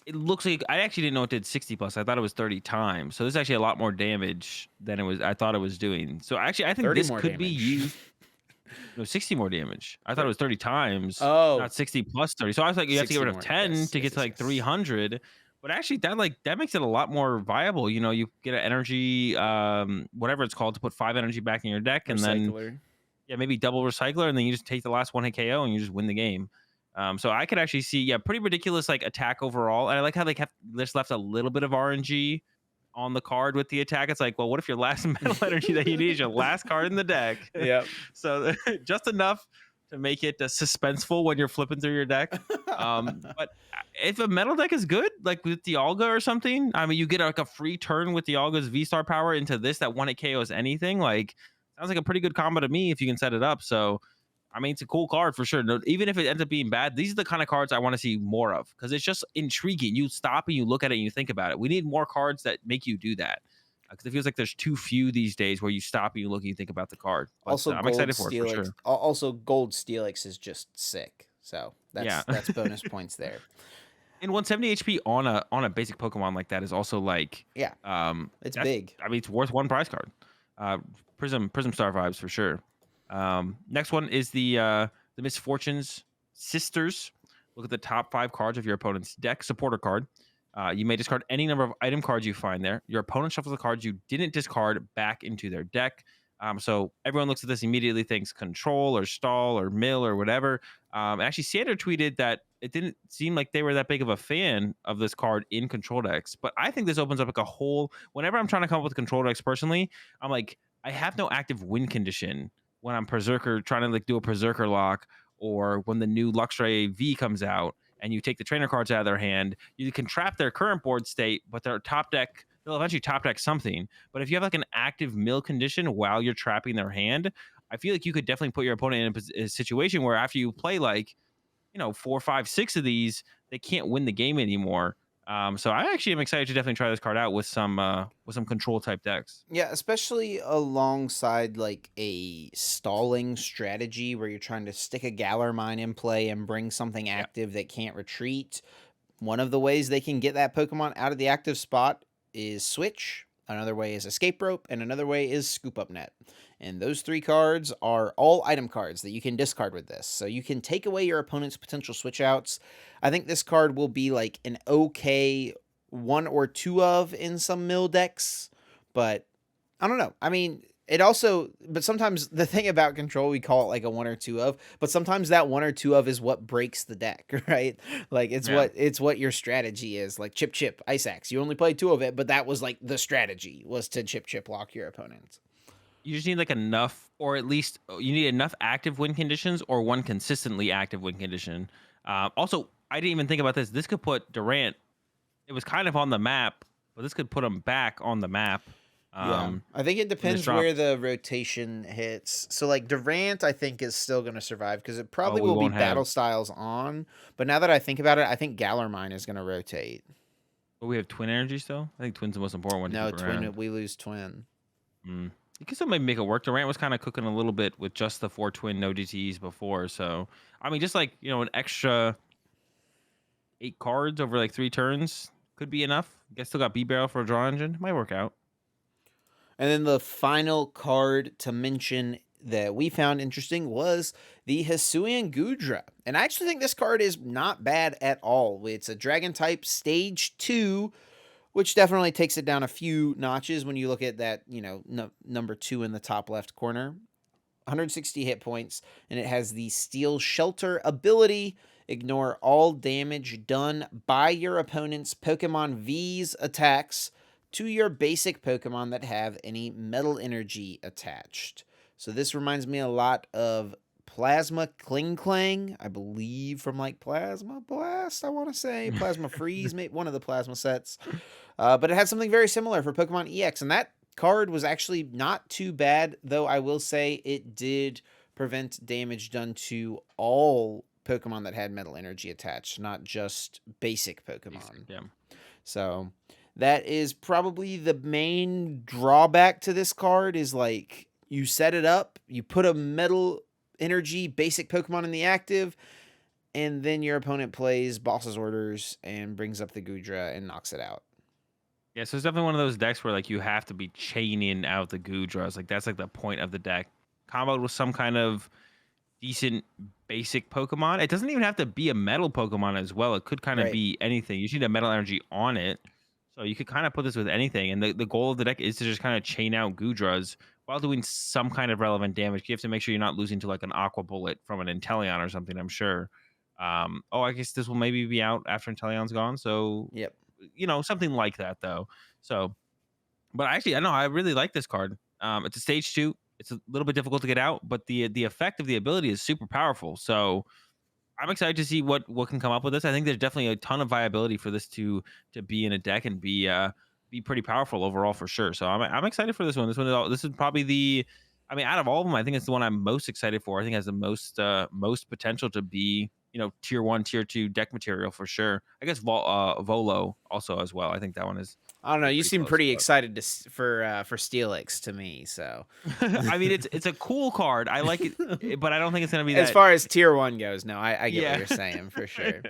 it looks like, I actually didn't know it did 60 plus. I thought it was 30 times. So this is actually a lot more damage than I thought it was doing. So actually, I think 30 this more could be damage. used. No, 60 more damage. I thought it was 30 times, Oh, not 60 plus 30. So I was like, you have to get 60 rid of more. 10 Yes, to yes, get to yes, like yes. 300. But actually, that makes it a lot more viable. You get an energy, whatever it's called, to put 5 energy back in your deck, and then Recycler. maybe double recycler, and then you just take the last 1-hit KO and you just win the game. So I could actually see, pretty ridiculous like attack overall, and I like how they kept just left a little bit of RNG on the card with the attack. It's like, well, what if your last metal energy that you need is your last card in the deck? Yep. So just enough to make it suspenseful when you're flipping through your deck. But if a metal deck is good, like with Dialga or something, I mean, you get like a free turn with Dialga's V-Star power into this that 1-hit KOs anything. Like, sounds like a pretty good combo to me if you can set it up. So, I mean, it's a cool card for sure. Even if it ends up being bad, these are the kind of cards I want to see more of, because it's just intriguing. You stop and you look at it and you think about it. We need more cards that make you do that, because it feels like there's too few these days where you stop and you look and you think about the card. But Also, I'm Gold excited for it for Steelix. sure. Also, Gold Steelix is just sick. So Yeah. that's bonus points there. And 170 HP on a basic Pokemon like that is also like, Yeah, it's that's big. I mean, it's worth 1 prize card. Prism Star vibes for sure. Next one is the Misfortunes Sisters. Look at the top 5 cards of your opponent's deck. Supporter card. You may discard any number of item cards you find there. Your opponent shuffles the cards you didn't discard back into their deck. So everyone looks at this immediately thinks control or stall or mill or whatever. Actually, Sander tweeted that it didn't seem like they were that big of a fan of this card in control decks. But I think this opens up like a whole. Whenever I'm trying to come up with control decks personally, I'm like, I have no active win condition when I'm berserker trying to like do a berserker lock, or when the new Luxray V comes out and you take the trainer cards out of their hand, you can trap their current board state, but their top deck, they'll eventually top deck something. But if you have like an active mill condition while you're trapping their hand, I feel like you could definitely put your opponent in a situation where after you play like, 4, 5, 6 of these, they can't win the game anymore. So I actually am excited to definitely try this card out with some control type decks. Yeah, especially alongside like a stalling strategy where you're trying to stick a Galar Mine in play and bring something Yeah. active that can't retreat. One of the ways they can get that Pokemon out of the active spot is Switch. Another way is Escape Rope, and another way is Scoop Up Net. And those three cards are all item cards that you can discard with this. So you can take away your opponent's potential switch outs. I think this card will be like an okay one or two of in some mill decks, but I don't know. I mean, it also, but sometimes the thing about control, we call it like a one or two of, but sometimes that one or two of is what breaks the deck, right? Like Yeah. it's what your strategy is. Like chip chip ice axe, you only play two of it, but that was like the strategy was to chip chip lock your opponent. You just need like enough, or at least you need enough active win conditions or one consistently active win condition. Also, I didn't even think about this. This could put Durant. It was kind of on the map, but this could put him back on the map. Yeah, I think it When this depends where drops. the rotation hits. So like Durant, I think is still going to survive because it Oh, probably we will be won't have. battle styles on. But now that I think about it, I think Galar Mine is going to rotate. But we have twin energy still. I think twin's the most important one to No, keep twin. around. We lose twin. You can still maybe make it work. Durant was kind of cooking a little bit with just the 4 twin no DTs before. So I mean, just like an extra 8 cards over like 3 turns could be enough. Guess still got B barrel for a draw engine. Might work out. And then the final card to mention that we found interesting was the Hisuian Gudra. And I actually think this card is not bad at all. It's a dragon type stage 2, which definitely takes it down a few notches when you look at that, number 2 in the top left corner. 160 hit points, and it has the Steel Shelter ability. Ignore all damage done by your opponent's Pokemon V's attacks to your basic Pokemon that have any metal energy attached. So this reminds me a lot of Plasma Kling Clang, I believe from like Plasma Blast, I want to say. Plasma Freeze, maybe one of the Plasma sets. But it had something very similar for Pokemon EX, and that card was actually not too bad, though I will say it did prevent damage done to all Pokemon that had metal energy attached, not just basic Basic, Pokemon. yeah. So that is probably the main drawback to this card is like you set it up, you put a metal energy basic Pokemon in the active, and then your opponent plays boss's orders and brings up the Gudra and knocks it out. Yeah, so it's definitely one of those decks where like you have to be chaining out the Gudras. Like that's like the point of the deck. Comboed with some kind of decent basic Pokemon. It doesn't even have to be a metal Pokemon as well. It could kind of Right. be anything. You just need a metal energy on it. So you could kind of put this with anything. And the goal of the deck is to just kind of chain out Gudras while doing some kind of relevant damage. You have to make sure you're not losing to like an Aqua Bullet from an Inteleon or something, I'm sure. I guess this will maybe be out after Inteleon's gone. So, Yep. something like that though. So, but actually, I know I really like this card. It's a stage 2. It's a little bit difficult to get out, but the effect of the ability is super powerful. So I'm excited to see what can come up with this. I think there's definitely a ton of viability for this to be in a deck and be pretty powerful overall for sure. So I'm excited for this one. This is probably I mean, out of all of them, I think it's the one I'm most excited for. I think it has the most potential to be tier 1, tier 2 deck material for sure. I guess Volo also as well. I think that one is I don't know. You pretty seem close. pretty excited for Steelix to me. So, I mean, it's a cool card. I like it, but I don't think it's gonna be as that. far as tier 1 goes, no, I get what Yeah. you're saying for sure.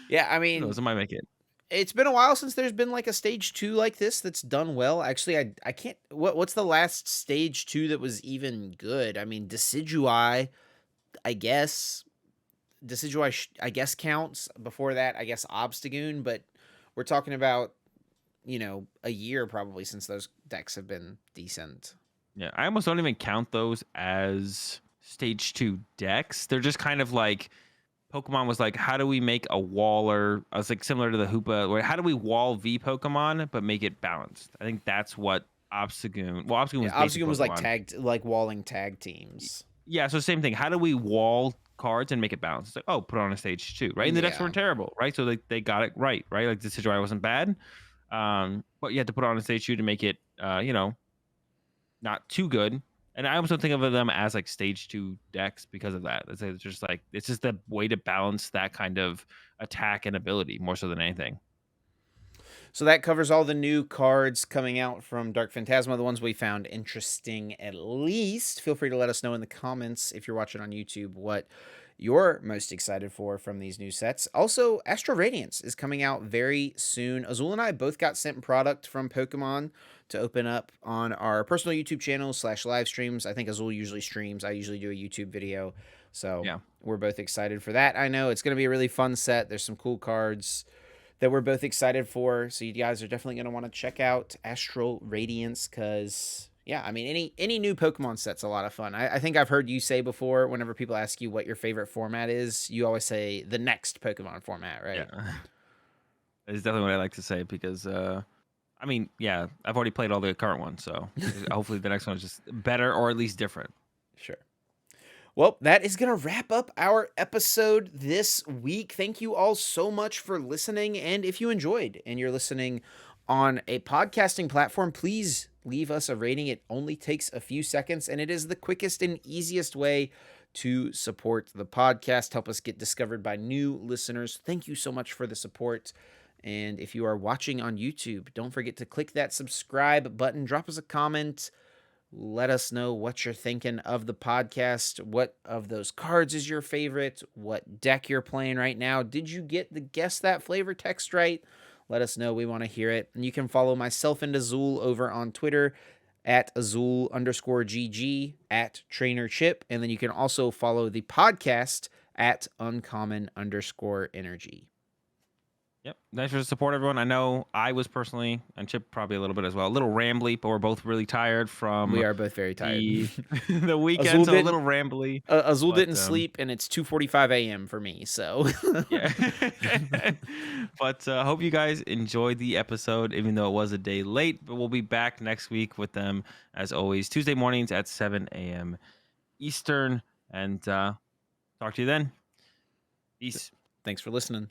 Yeah, I Who knows? mean, It might make it. it's been a while since there's been like a stage 2 like this that's done well. Actually, I can't. What's the last stage 2 that was even good? I mean, Decidueye, I guess. Decidueye, I guess counts. Before that, I guess Obstagoon, but we're talking about a year probably since those decks have been decent. Yeah, I almost don't even count those as stage 2 decks. They're just kind of like Pokemon was like, how do we make a waller? I was like similar to the Hoopa, where how do we wall V Pokemon but make it balanced? I think that's what Obstagoon. Well, Obstagoon was Yeah, basic Obstagoon was like Pokemon. tagged, like walling tag teams. Yeah, so same thing. How do we wall cards and make it balanced? It's like, oh, put it on a stage 2, right? And the decks Yeah. weren't terrible, right? So they got it right? Like the Decidueye wasn't bad. But you had to put it on a stage 2 to make it, not too good. And I also think of them as like stage 2 decks because of that. It's just like it's just the way to balance that kind of attack and ability more so than anything. So that covers all the new cards coming out from Dark Phantasma, the ones we found interesting at least. Feel free to let us know in the comments if you're watching on YouTube what you're most excited for from these new sets. Also, Astral Radiance is coming out very soon. Azul and I both got sent product from Pokemon to open up on our personal YouTube channels / live streams. I think Azul usually streams. I usually do a YouTube video. So Yeah. we're both excited for that. I know it's going to be a really fun set. There's some cool cards that we're both excited for. So you guys are definitely going to want to check out Astral Radiance because, yeah, I mean, any new Pokemon set's a lot of fun. I think I've heard you say before, whenever people ask you what your favorite format is, you always say the next Pokemon format, right? Yeah. It's definitely what I like to say because I mean, yeah, I've already played all the current ones, so hopefully the next one is just better or at least different. Sure. Well, that is going to wrap up our episode this week. Thank you all so much for listening. And if you enjoyed and you're listening on a podcasting platform, please leave us a rating. It only takes a few seconds, and it is the quickest and easiest way to support the podcast, help us get discovered by new listeners. Thank you so much for the support. And if you are watching on YouTube, don't forget to click that subscribe button, drop us a comment. Let us know what you're thinking of the podcast. What of those cards is your favorite? What deck you're playing right now? Did you get the guess that flavor text right? Let us know. We want to hear it. And you can follow myself and Azul over on Twitter at Azul_GG at Trainer Chip. And then you can also follow the podcast at Uncommon_Energy. Yep. Thanks for the support, everyone. I know I was personally, and Chip probably a little bit as well, a little rambly, but we're both really tired from We are both very tired. the weekend, Azul so a didn't, little rambly. Azul But didn't sleep, and it's 2:45 a.m. for me. So yeah. But hope you guys enjoyed the episode, even though it was a day late. But we'll be back next week with them, as always, Tuesday mornings at 7 a.m. Eastern. And talk to you then. Peace. Thanks for listening.